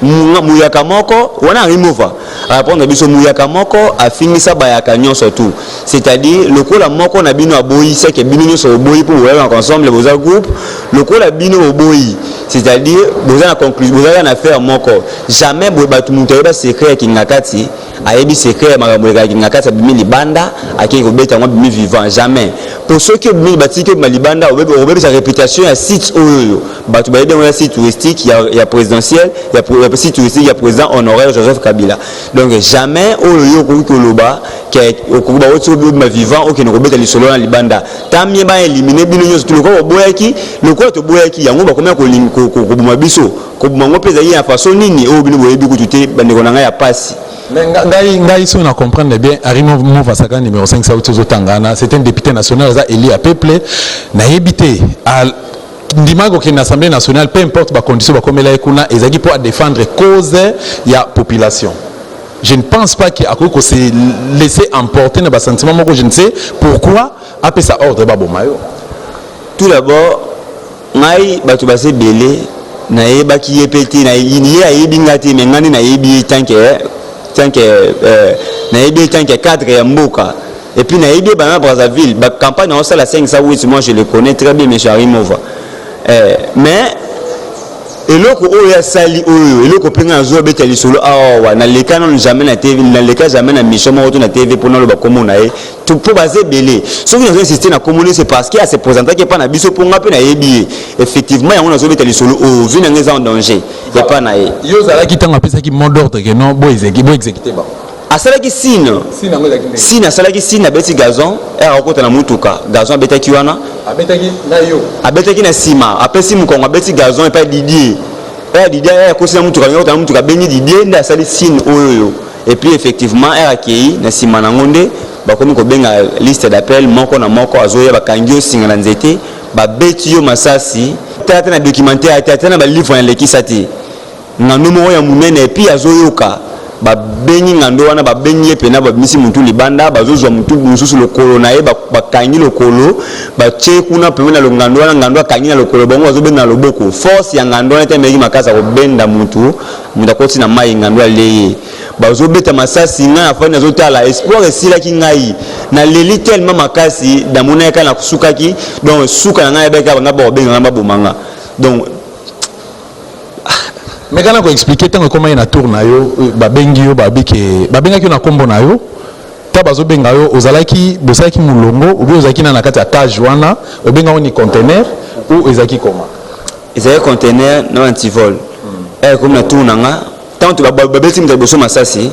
Speaker 12: muyaka moko wana Rimova a répondre biso muyaka moko afingisa bayaka nyonso tout c'est-à-dire lokola moko na bino aboyi c'est que bino nyonso boyi pour boya ensemble boza groupe lokola bino boyi c'est-à-dire boza na conclusion boza na faire moko jamais boye batu mutu ba secret ki ngakati ayebi secret makambo ya ki ngakati abimi libanda akiki ko beta ngo bimi vivant jamais pour ceux qui ont bâti que Malibanda au sa réputation à site bato ba dans site touristique il y a présidentiel il y a site touristique il y a président honoraire Joseph Kabila donc jamais oyo ko loba que ko ba otso ma vivant au ne robeta lisolo na Libanda tamie ba éliminer bino nyos tout le ko boyaki le ko to boyaki yango ba komia ko buma biso ko buma ngopeza ya façon nini o bino boyebi ko tuté bandeko na nga ya pasi.
Speaker 11: Mais Ngai, si on comprend bien, Arimo Mouvasaka numéro 5 Saoutozo Tangana, c'est un député national, élu à peuple, n'a évité à Ndimago qui est l'Assemblée nationale, peu importe les conditions, comme elle est là, pour défendre cause de la population. Je ne pense pas qu'il s'est laissé emporter dans le sentiment, je ne sais pourquoi, après ça ordre Babomayo.
Speaker 12: Tout d'abord, Ngai, Batubase Belé, Nae Baki Yepeti, Nae Yebingati, Mengani, Nae Bitanke. Tant que cadre et Mboka et puis naïbi bana Brazzaville ba campagne on la 5 ça oui moi je le connais très bien monsieur Arimova mais eloko oya sali oyo eloko penga zo beteli solo awa na leka non jamais na TV na leka jamais na mission mo na TV pour le ba komona e tout pour baser belé ce qui nous insister na communiquer c'est parce qu'il y a se présenter que pas na biso pour ngape na yebi effectivement yango na zo beteli solo o vina ngeza en danger ya pas na e
Speaker 11: yo zala ki tanga pesa ki mot d'ordre que non bo exécuter ba
Speaker 12: asalaki sina asalaki sina beti gazon era okota na mutuka gazon abetaki wana abetaki na sima apesi mukongo abeti gazon epa Didier akosi na mutuka nyota na mutuka bengi Didier nda asali sine oyo et puis effectivement era kei na sima na ngonde bakomi ko benga liste d'appel moko na moko azoya bakangi osinga na nzete babeti yo masasi tata na documentaire tata na ba livre na lekisati na numéro ya munene et puis azoyoka ba benyi ngando wana ba benyi pena ba misi muntu Libanda bazozwa muntu mususu lokolo na ye ba kanyi lokolo ba che kuna pemena lo ngando wana ngando kanyi na lokolo bango bazobenga loboko force ya ngando wana temeki makasa ko benda muntu koti na mai ngando leye bazobeta masasi nga afanya zotala espoir esila ki ngai na leli tellement makasi da moneka na kusukaki donc suka na ngai beka banga ba benga ngamba bomanga donc
Speaker 11: mais quand on expliquer tant comment il y a tour na yo babengi yo babengaki na kombo na yo ta bazo benga yo ozalaki bosaki mulongo ou bien ozalaki na kati ya cage wana obenga ni conteneur ou ezaki comment
Speaker 12: ezaki conteneur na antivol comme na tour nanga tant to babeti mta boso masasi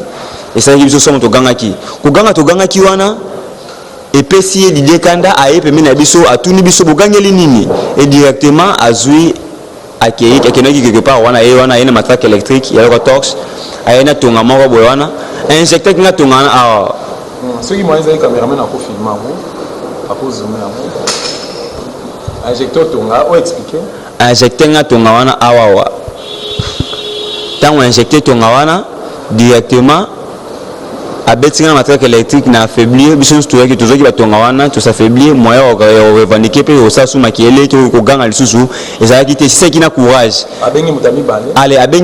Speaker 12: ezaki biso somo to gangaki kuganga wana epesi Didier Kanda ayepe mina biso atuni biso bogangeli nini et directement azui akei quelque part wana ina matraque électrique ya le tox ayena tonga moko boy wana injecteur kinga tonga a
Speaker 11: ceux qui moyen za cameraman ako filmer ako zoomer injecteur tonga o expliquer
Speaker 12: injecteur nga tonga wana awawa tango injecteur tonga wana directement abeti na matraque électrique na affaiblir biso tout que toujours qui va tonga wana tout s'affaiblir moyen au revendiquer pe au sasu makiele to ko ganga lisusu ezala ki te c'est qui na courage
Speaker 11: abengi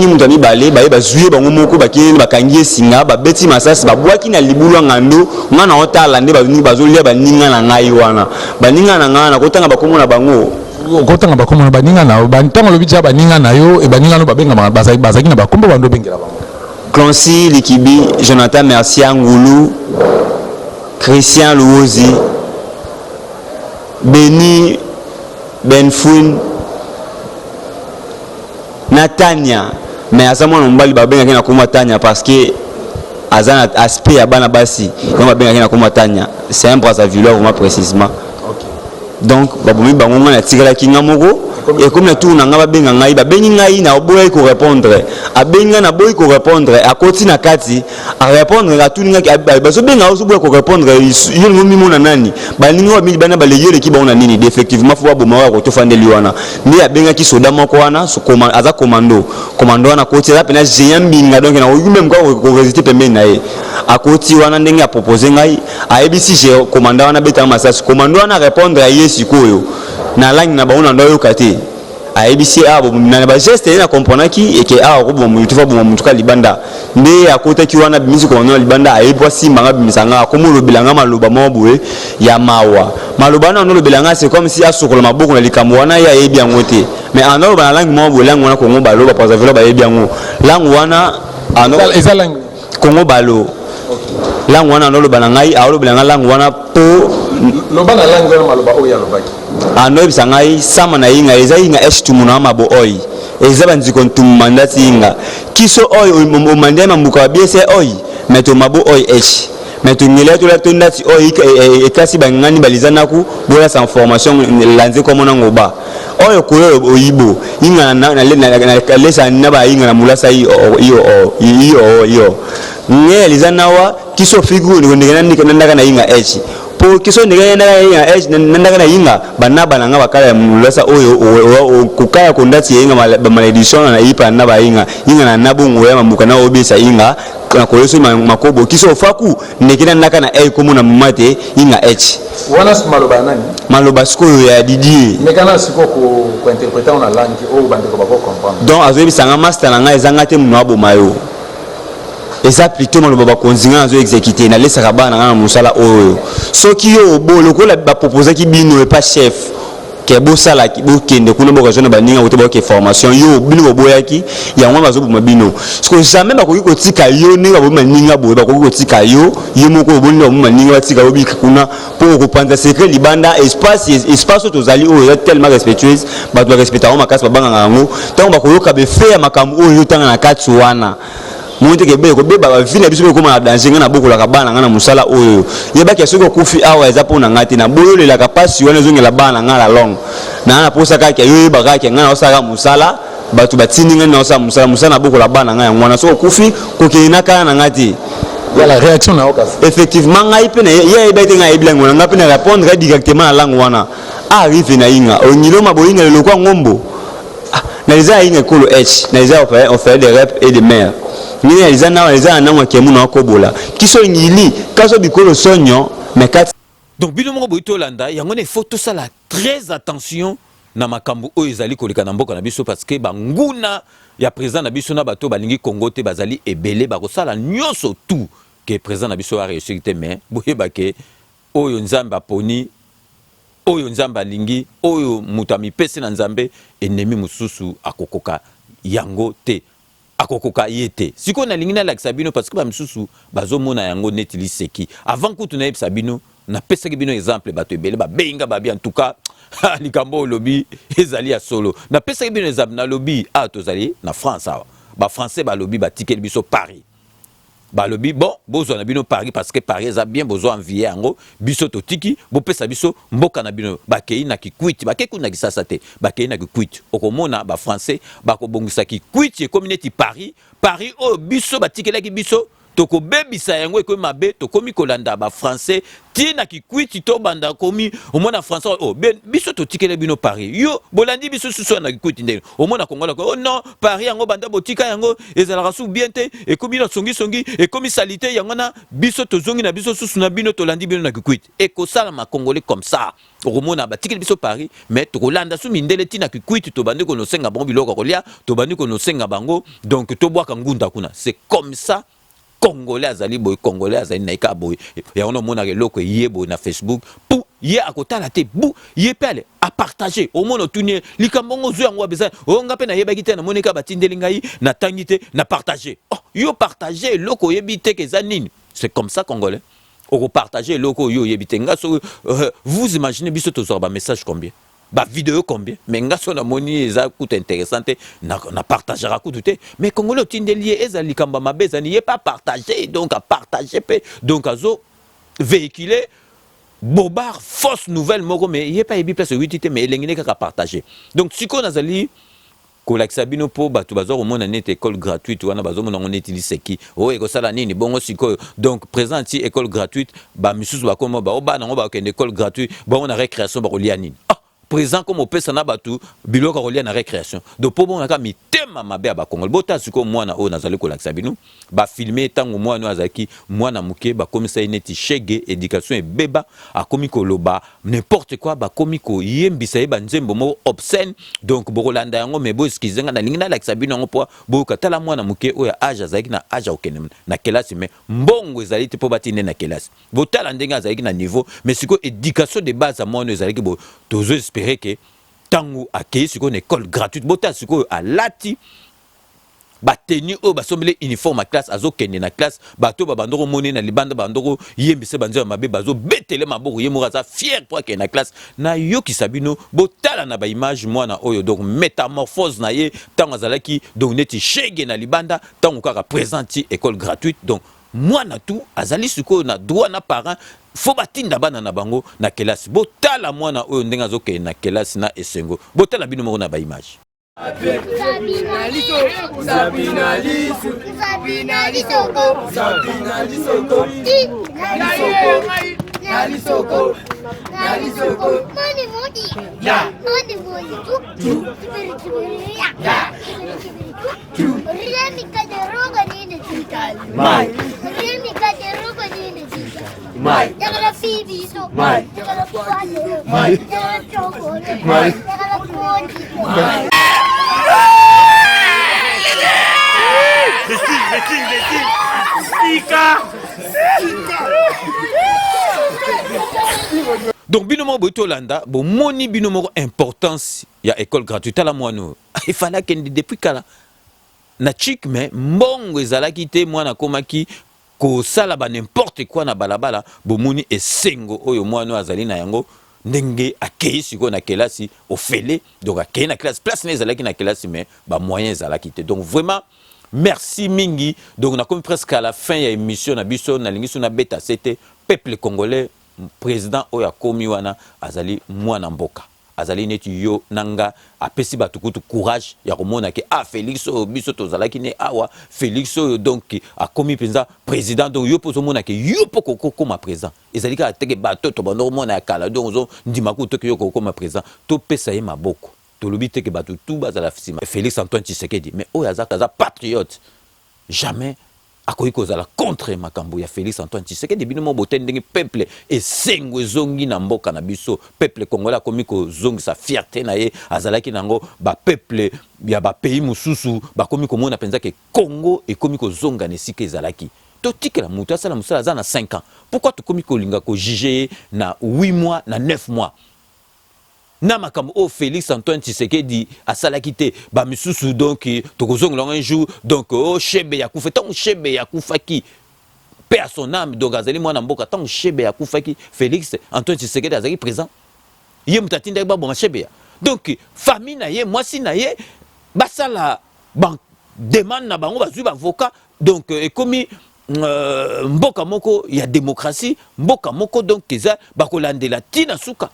Speaker 11: mutami
Speaker 12: balé ba zuye bango moko bakini bakangi singa ba beti masasi ba bwaki na libulu ngando ngana otala nde bazuni bazolia baninga na ngai wana baninga na ngana kotanga bakomona bango
Speaker 11: okotanga bakomona baninga na bantango lobitia baninga na yo e baninga no babenga bazaki na bakombo bando bengela bango
Speaker 12: Clancy Likibi, Jonathan Mercier Ngoulou, Christian Louozi, Beni Benfoun, Natania. Mais à ce moment, on va bien comme Tania parce que Azan aspect à Banabasi, on va bien comme Tania. C'est un Brazzaville vraiment précisément. Donc, Baboumi Bangonga na tirela kinga moko et comme na tour na nga babenga ngai babengi ngai na boy ko répondre abenga na boy ko répondre a koti na kati a répondre à tout nga bazo benga oso boy ko répondre yo ngomi mona nani baninga ba bana baleyele ki ba nini effectivement faut ba mawa ko to fandeli wana ni abenga ki soda moko wana so aza commando wana koti za pena géant binga donc na yo même ko résister pembeni na ye a koti wana ndenge a proposer ngai a ebisi je commandant wana beta masasi commando wana répondre à sikoyo na langue na baona ndoyo kate ABC abo na ba geste na comprendre ki et que a ko bo mutu fa bo mutu ka Libanda nde akota ki wana bimisi ko na Libanda ayebwa simba nga bimisanga ko mo lobilanga maloba mo boye ya mawa maloba na no lobilanga c'est comme si asokola maboko na likambo wana ya yebi angote mais anolo ba langue mo boye langue wana ko ngo balo ba posa velo ba yebi ango langue wana anolo
Speaker 11: eza langue
Speaker 12: Congo balo
Speaker 11: okay.
Speaker 12: langue wana noloba na ngai aoloba na ngai langue wana po
Speaker 11: loba na langue wana maloba oyo alobaki
Speaker 12: anoyebisa ngai sama na yinga eza yinga esitumu na mabo oyi eza banziko ntumu mandati yinga kiso oyi omandai mamuka babiese oyi meto mabo oyi echi meto ngile tola tondati oyi ekasi bangani balizanaku bola sa information lanze komona ngoba oyo koyo oyibo yinga na lesa na ba yinga na mulasa iyo nge lizanawa kiso figu ndengena ndaka na yinga echi po kiso ndengena ndaka yinga echi ndaka na yinga banaba na nga bakala ya mulasa oyo kukaya kondati yinga maledition na ipa na ba yinga na nabungu ya mamuka na obisa yinga na koleso makobo kiso faku ndekena ndaka na komona mate yinga echi
Speaker 11: wana maloba nani
Speaker 12: maloba sikoyo ya Didier
Speaker 11: mekana siko ko interpréter na langue oyo bandeko bako comprendre
Speaker 12: donc azoyebisa nga master na nga ezanga te muno abomayo eza plutôt maloba bakonzinga nazo exécuter na lesaka bana na musala oyo soki yo lokola baproposaki bino et pas chef ke bosala bokende kuna bokazona baninga kote boke formation yo bino boyaki yango bazoboma bino siko jamais bakoki kotika yo ninga boma ninga boye bakoki kotika yo moko bonna boma ninga batika obika kuna pour reprendre secret libanda espace tozali oyo tellement respectueuse bato ba respecter makasi babanga ngo tant bakoyoka be faire makambo oyo tanga na kati wana monte ke be ko be ba vina biso ko ma danger ngana bokola ka bana ngana musala oyo yeba ke soko kufi awa eza pona ngati na boyo le la kapasi wana zongela bana ngala long na posa ka ke yo ba ka ke ngana osaka musala batu batini ngana osaka musala bokola bana ngana ngwana soko kufi ko ke inaka na ngati
Speaker 11: ya la réaction na okas
Speaker 12: effectivement ngai pe na ye bete ngai blango nga pe na répondre directement à langue wana arrive na yinga onyilo maboyinga le kwa ngombo na liza yinga kolo h na liza on fait des rep et des mères ni liza na mwa kemu na kobola kiso ngili kaso bikolo sonyo mais kat
Speaker 1: donc bino moko boito landa yango ne faut tout ça la très attention na makambo oyo ezali koleka na mboka na biso parce que banguna ya président na biso na bato balingi Congo te bazali ebele bakosala nyonso tout que président na biso a réussi te mais boyeba ke oyo nzambe aponi oyo nzambe alingi oyo mutami pese na nzambe ennemi mususu akokoka yango te akokoka yete siko na lingi na lakisa bino parce que ba mususu bazomona yango netili seki avant kutu na yebisa bino na pesa ki bino exemple bato ebele ba benga ba bien en tout cas likambo lobby ezali ya solo na pesa ki bino exemple na lobby tozali na France awa ba français ba lobby ba ticket biso Paris ba lobby bon bozo na bino Paris parce que Paris eza bien bozo envier yango biso totiki bo pesa biso mboka na bino ba kei na kikwiti ba keku na kisasa te ba kei na kikwiti okomona ba français ba ko bongisa kikwiti communauté Paris o biso ba tikelaki biso toko bebisa yango ekomi mabe tokomi kolanda ba français tina kikwiti to banda komi omona français biso totikele bino Paris yo bolandi biso susu na kikwiti ndenge omona kongola ko non Paris yango banda botika yango ezalaka su bien te ekomi na songi ekomi salite yango na biso tozongi na biso susu na bino tolandi bino na kikwiti ekosala ma congolais comme ça okomona batikele biso Paris mais tokolanda su mindele tina kikwiti to bandi ko no senga bango biloko kolia to bandi ko no senga bango donc to bwaka ngunda kuna c'est comme ça Congolais azali boy Congolais azali naika boy ya ono mona ke loko yebo na Facebook pour ye akotala te bu ye pele a partager au mono tunye likambongo zo yango beza o ngape na yeba kite na monika batindeli ngai na tangite na partager yo partager loko yebite ke zanini c'est comme ça Congolais o partager loko yo yebite ngaso vous imaginez biso to ba message combien ba vidéo combien mais ngaso na moni eza coûte intéressante na partagera coûte te mais Congolais tindeli ezali kamba mabeza ni pas partager donc à partager donc azo véhiculer bobard fausse nouvelle moko mais il pas ebi place 8 mais elengine ka partager donc siko nazali kolakisa bino po bato bazo komona net école gratuite wana bazo mona ngone tiliseki ekosala nini bongo siko donc présenti école gratuite ba misusu bakoma ba obana ngo ba kende école gratuite bongo na récréation ba kolia nini présent comme au pesa na batu biloko kolia na récréation donc po bonga ka mitema mabe ba Congolais bota siko mwana o nazali kolakisa bino ba filmer tango mwana azaki mwana muke ba komisa ineti shege éducation et beba akomi koloba n'importe quoi ba komi ko yembisa yeba nzembo mo obscène donc bokolanda yango mais bo skizenga na lingina lakisa bino ngo po bo katala mwana muke o ya âge azaki na âge okene na kelasi mais mbongo ezali te po batine na kelasi botala ndenga azaki na niveau mais siko éducation de base à mwana ezali bo tozo espérer que tango akei siko une école gratuite bota siko alati bateni oyo basombele uniforme à classe azokende na classe bato babandoko mone na libanda bandoko yembise banzela mabe bazo betele maboko ye moko aza fier pour akende na classe na yokisa bino botala na baimage mwana oyo donc métamorphose na ye ntango azalaki donc neti shege na libanda ntango kaka présenti école gratuite donc mwana tu azali sikoyo na droit na parent fo batinda bana na bango na kelasi botala mwana oyo ndenge azokende na kelasi na esengo botala bino moko na baimage.
Speaker 13: Sabina Lisoko, Sabina Lisoko, Sabina Lisoko, Sabina Lisoko, Lisoko, Lisoko, Moni Moni, ya, Moni Moni, tu, ya, tu, Remi Kaderoga nini tikali, mai, Remi Kaderoga nini tikali, mai, Jagala Phoebe so, mai, Jagala Fuade, mai, Jagala Chocolate, mai, Jagala Fuade, mai.
Speaker 1: Donc binomo botolanda bo moni binomo importance ya école gratuite à la moino il fallait que depuis kala na chic mais mbongo ezalaki te mwana komaki ko sala ba n'importe quoi na balabala bo moni esengo oyo mwana azali na yango ndenge akei siko na kelasi ofele donc akei na classe place nezalaki na kelasi mais ba moyens ezalaki te donc vraiment merci mingi donc on a comme presque à la fin ya émission na biso na lingi na beta c'était peuple congolais président oya komi wana azali mwana mboka azali neti yo nanga apesi batukutu courage ya komona ke Félix oyo biso tozalaki ne awa Félix oyo donc akomi penza président donc yo pozo mona ke yo poko koma président ezali ka teke bato to bando mona ya kala donc zo ndima ku to ke yo koma président to pesa ye maboko to lobi teke bato tout bazala fisima Félix Antoine Tshisekedi mais oyo azaka patriote jamais akoki kozala contre makambo ya Félix Antoine Tshisekedi bino mo botendenge peuple et sengo zongi na mboka na biso peuple congolais akomi ko zongi sa fierté na ye azalaki nango ba peuple ya ba pays mususu bakomi ko mona penza ke Congo ekomi ko zonga ne sike ezalaki to tikela mutu asala musala za na 5 ans pourquoi to komi ko linga ko juger na 8 mois na 9 mois na makambo o Félix Antoine Tshisekedi asalaki te ba misusu donc tokozonga un jour donc o chebe ya kufa tant chebe ya kufaki paix à son âme donc azali mwana mboka tant chebe ya kufaki Félix Antoine Tshisekedi azali présent ye mutatinda ba bon chebe ya donc famille na ye mwasi na ye basala ban demande na bango bazui ba avocat donc ekomi mboka moko ya démocratie mboka moko donc eza bakolandela tina suka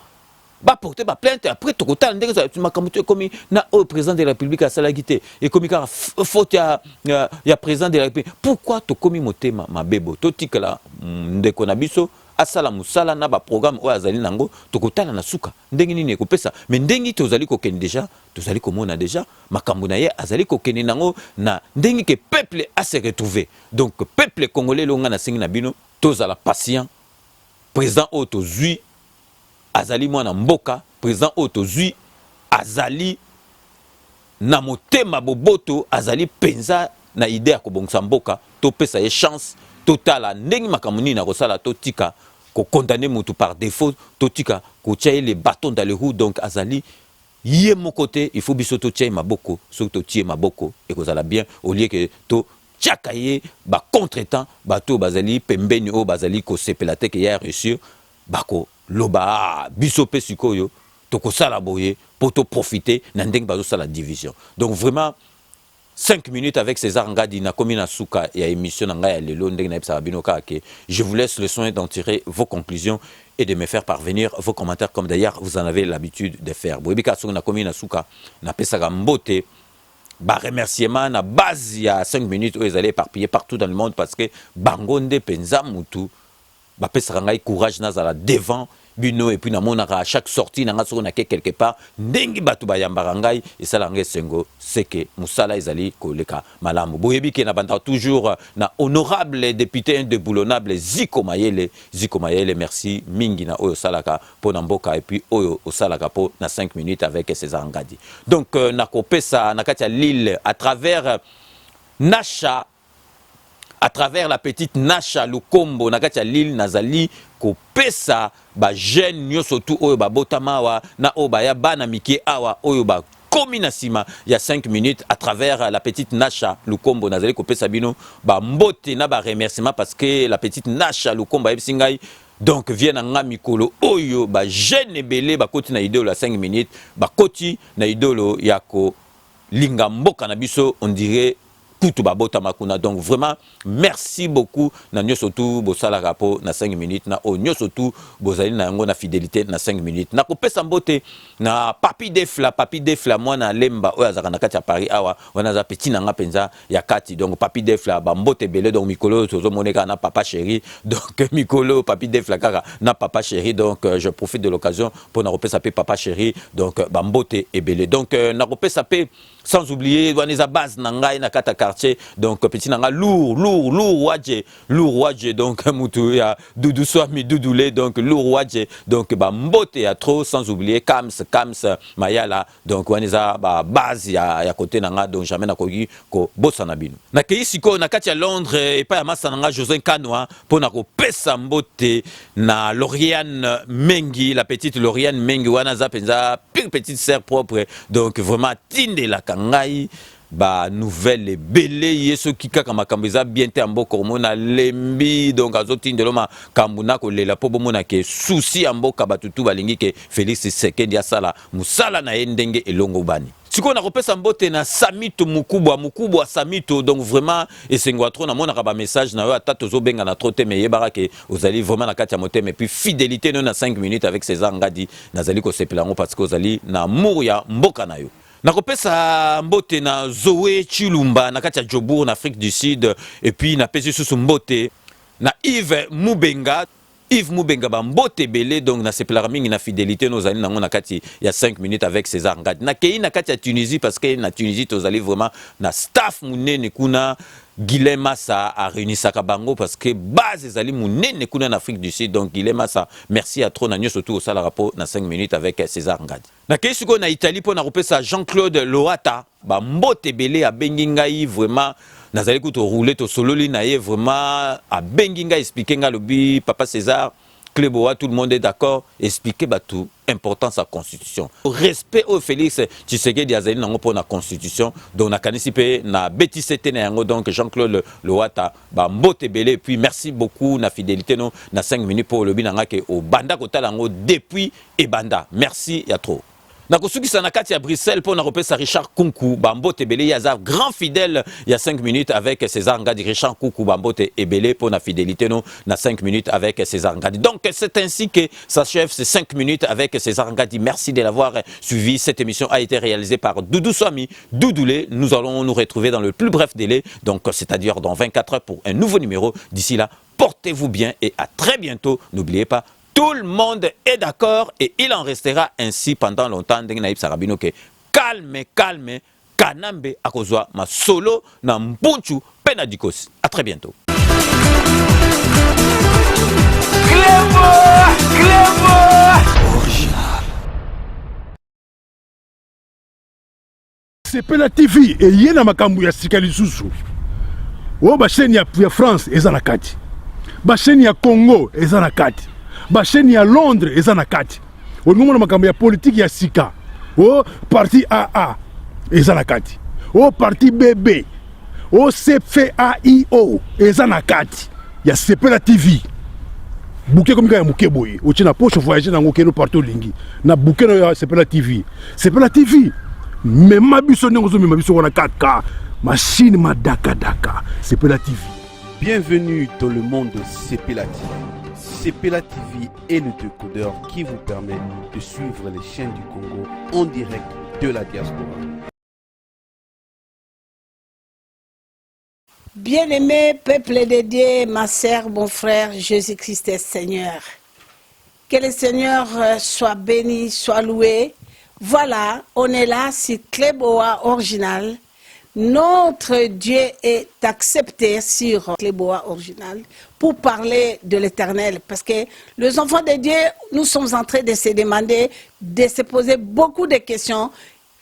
Speaker 1: ba porter ba plainte après to kota ndenge za makamuto komi na au président de la République à salagité et komi car faute ya président de la République pourquoi to komi motema mabebo to tikala ndeko na biso asala musala na ba programme o azali nango to kotala na suka ndenge nini ko pesa mais ndenge to zali ko ken déjà to zali ko mona déjà makambo na ye azali ko ken nango na ndenge que peuple a se retrouver donc peuple congolais longa na singi na bino to zala patient président o to zui azali mwana mboka président otozui azali na motema boboto azali penza na idée ya kobongisa mboka to pesa ye chance totala ndenge makambo nini na kosala totika ko condamner mutu par défaut totika ko tirer les bâtons dans les roues donc azali yé mon côté il faut biso to tirer maboko surtout tirer maboko et kozala bien au lieu que to tchakaye ba contretemps bato bazali pembeni o bazali ko sepelate que ya reçu bako loba biso pe sikoyo toko sala boye pour te profiter na ndenge bazo sala division donc vraiment 5 minutes avec César Ngadi na komina suka ya émission na ngai ya lelo ndenge na epsa binoka ke je vous laisse le soin d'en tirer vos conclusions et de me faire parvenir vos commentaires comme d'ailleurs vous en avez l'habitude de faire boyebika so na komina suka na pesa mbote ba remerciement na base ya 5 minutes où ils allaient éparpillés partout dans le monde parce que bangonde penza mutu ba pesa ngai courage nazala devant bino et puis na monaka à chaque sortie na ngaso na quelque part ndenge batu ba yambara ngai et ça langue sengo c'est que musala ezali koleka malamu boyebi ke na banda toujours na honorable député indéboulonnable Ziko Mayele merci mingi na oyo salaka po na mboka et puis oyo osalaka po na 5 minutes avec César Ngadi donc na kopesa na kati ya Lille à travers Nacha à travers la petite Nacha Lukombo na kati ya Lille nazali ko pesa ba jeune nyoso tu oyo ba botama wa na oyo ba ya bana miki awa oyo ba Kominasima, il y a 5 minutes à travers la petite Nacha Lukombo Nazali Kopé Sabino, bah mbote na ba remerciement parce que la petite Nacha Lukombo Ebsingai donc vient en mikolo oyo ba jeune ebele ba koti na idolo à 5 minutes ba koti na idolo yako linga mboka na biso on dirait Poutou Babota Makuna. Donc vraiment, merci beaucoup. Na nyosotu bosala rapo na 5 minutes. Na o nyosotu bozali na yango na fidélité na 5 minutes. Na kopesa mbote na papi defla moi na lemba oya zaka na kati ya Paris awa wana za petit na nga penza ya kati. Donc papi defla ba mbote belé donc mikolo tozo moneka na papa chéri. Donc mikolo papi defla kaka na papa chéri. Donc je profite de l'occasion pour na kopesa pe papa chéri. Donc ba mbote ebele. Donc na kopesa pe sans oublier waneza base na ngai na kata quartier donc petit nanga lourd wadje donc mutu ya Doudou Swami Doudoulé donc lourd wadje donc ba mbote ya trop sans oublier Kams Mayala donc waneza ba base ya côté nanga donc jamais na kogi ko bossa na bino na keisiko na kati ya Londres et pas ya masa nanga José Kanoa pour na ko pesa mbote na Lauriane Mengi la petite Lauriane Mengi wana za penza pure petite sœur propre donc vraiment tinde la kangai ba nouvelle belé yeso kika makambo eza bien te amboko mona lembi donc azotindelo makambuna kolela po bomona ke souci amboka batutu balingi ke Félix Tshisekedi asala musala na ndenge elongo bani siko na kopesa mbote na Samito mukubwa Samito donc vraiment esengwa trop na mona ka ba message na yo ata tozobenga na trop te mais yebara ke ozali vraiment na kati ya motem et puis fidélité non na 5 minutes avec César Ngadi nazali ko sepelango parce que ozali na amour ya mboka na yo. Nakopesa mbote na Zoé Chilumba na kati ya Jobour na Afrique du Sud et puis na pesi susu mbote na Yves Moubenga ba mbote belé donc na sepela mingi na fidélité nos ali nango na kati ya 5 minutes avec César Ngadi na kei na kati ya Tunisie parce que na Tunisie tozali vraiment na staff munene kuna Guilhem Massa a réuni Sakabango parce que base ezali munene kuna en Afrique du Sud donc Guilhem Massa merci à trop na nyo surtout au sala rapport na 5 minutes avec César Ngadi na keisuko na Italie pour na repesa Jean-Claude Loata ba mbote belé a bengingai vraiment nazali kuto rouler to sololi na ye vraiment a benginga expliquer nga lobi papa César Cléboa tout le monde est d'accord expliquer tout importance à constitution respect au Félix Tshisekedi azali nango pour la constitution donc na kanisi pe na betisete na yango donc Jean-Claude Loata ba mbote belé puis merci beaucoup na fidélité non na 5 minutes pour le binanga ke au banda kotala yango depuis ebanda merci ya trop. Nakosukisa na kati ya Bruxelles pour na repesa Richard Kunku Bambote Ebele Yazar grand fidèle il y a 5 minutes avec César Ngadi Richard Kunku Bambote Ebele pour la fidélité non na 5 minutes avec César Ngadi. Donc c'est ainsi que s'achève ces 5 minutes avec César Ngadi. Merci de l'avoir suivi. Cette émission a été réalisée par Doudou Swami Doudoulé. Nous allons nous retrouver dans le plus bref délai donc c'est-à-dire dans 24 heures pour un nouveau numéro. D'ici là, portez-vous bien et à très bientôt. N'oubliez pas, tout le monde est d'accord et il en restera ainsi pendant longtemps. Calme, Kanambe akozwa ma solo na Mpunchu Penadikos. À très bientôt.
Speaker 14: Sepela TV et yena makambu ya sikali susu. O ba chaîne ya France eza na kati. Ba chaîne ya Congo eza na kati. Ba chaîne ya Londres eza na kati. O ngomona makambu ya politique ya sika. O parti AA eza na kati. O parti BB. O CFAIO eza na kati. Ya Sepela TV. Bouquet comme ya muke boye. O tina poche voyager na ngokeno partout lingi. Na bouquet no ya Sepela TV. Sepela TV. Mais ma biso n'engozo mais ma biso wana 4K. Machine ma daka. Sepela TV.
Speaker 15: Bienvenue dans le monde de Sepela TV. Sepela TV est le décodeur qui vous permet de suivre les chaînes du Congo en direct de la diaspora.
Speaker 16: Bien-aimé peuple de Dieu, ma sœur, mon frère, Jésus-Christ est Seigneur. Que le Seigneur soit béni, soit loué. Voilà, on est là, c'est Cléboa Original. Notre Dieu est accepté sur Cléboa Original pour parler de l'Éternel. Parce que les enfants de Dieu, nous sommes en train de se demander, de se poser beaucoup de questions.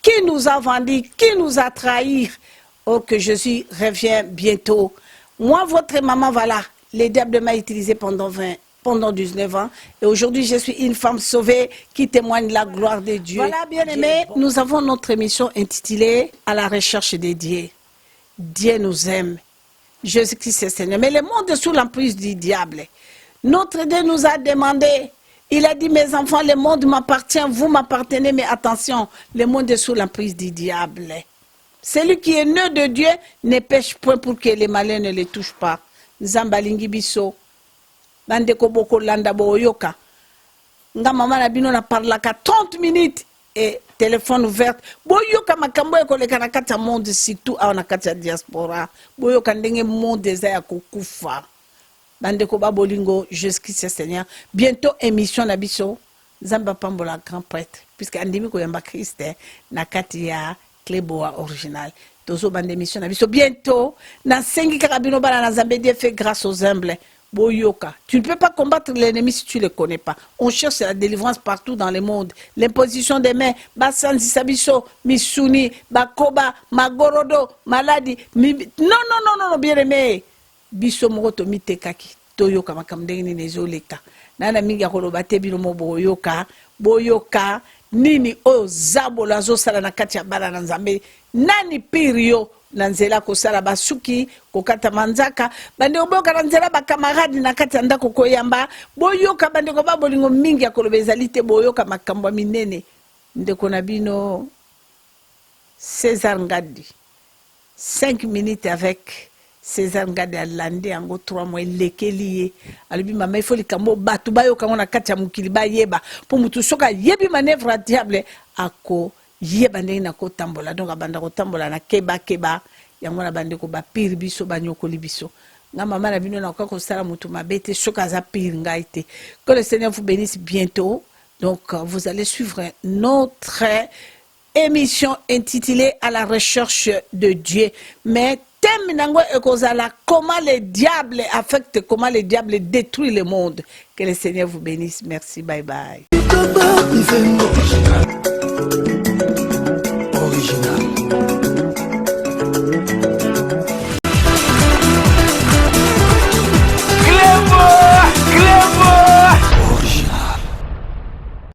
Speaker 16: Qui nous a vendus? Qui nous a trahis? Oh, que Jésus revient bientôt. Moi, votre maman, voilà, le diable m'a utilisé pendant pendant 19 ans. Et aujourd'hui, je suis une femme sauvée qui témoigne la gloire de Dieu. Voilà, bien-aimés, nous avons notre émission intitulée « À la recherche des dieux ». Dieu nous aime. Jésus-Christ est Seigneur. Mais le monde est sous l'emprise du diable. Notre Dieu nous a demandé, il a dit, mes enfants, le monde m'appartient, vous m'appartenez, mais attention, le monde est sous l'emprise du diable. Celui qui est né de Dieu ne pêche point pour que les malins ne le touchent pas. Zambalingi biso, bandeko boko landa boyoka. Nga mama na bino na parlaka 30 minutes et téléphone ouvert. Boyoka makambo ekoleka na kati ya monde surtout awa na kati ya diaspora. Boyoka ndenge monde eza ya kokufa. Bandeko babolingo, Jésus-Christ Seigneur. Bientôt émission na biso. Zamba pambola grand prêtre puisque andimi ko yamba Christ na kati ya Cléboa original. Tozo bande émission na biso bientôt na sengi karabino bana na Zambé Dieu fait grâce aux humbles. Boyoka, tu ne peux pas combattre l'ennemi si tu ne le connais pas. On cherche la délivrance partout dans le monde. L'imposition des mains, Basanzi Sabiso, Misuni, Bakoba, Magorodo, Maladi. Non, bien aimé. Biso Moroto Mitekaki, Toyoka Makamdeni Nezoleka. Nana Minga Kolobate Binomo Boyoka, Boyoka, Nini O Zabola Zosala na kati ya bala na Nzambe, Nani Pirio. Nanzela kosala basuki kokata manzaka bande oboka nanzela ba camarade na kati ndako koyamba boyoka bande ko babolingo mingi ya kolobezalite boyoka makambo minene ndeko na bino César Ngadi 5 minutes avec César Ngadi alande yango 3 mois lekeliye alibi mama ifoli kambo batu bayoka ngona kati ya mukili ba yeba po mutu soka yebi manœuvre diable ako yeba ndenge na kotambola donc abanda kotambola na keba yango na bande ko ba pire biso banyokoli biso nga mama na bino na ko sala mutu mabete soka za pire ngaite. Que le Seigneur vous bénisse bientôt. Donc vous allez suivre notre émission intitulée À la recherche de Dieu. Mais thème nango ekozala comment le diable affecte, comment le diable détruit le monde. Que le Seigneur vous bénisse. Merci, bye bye.
Speaker 17: Original.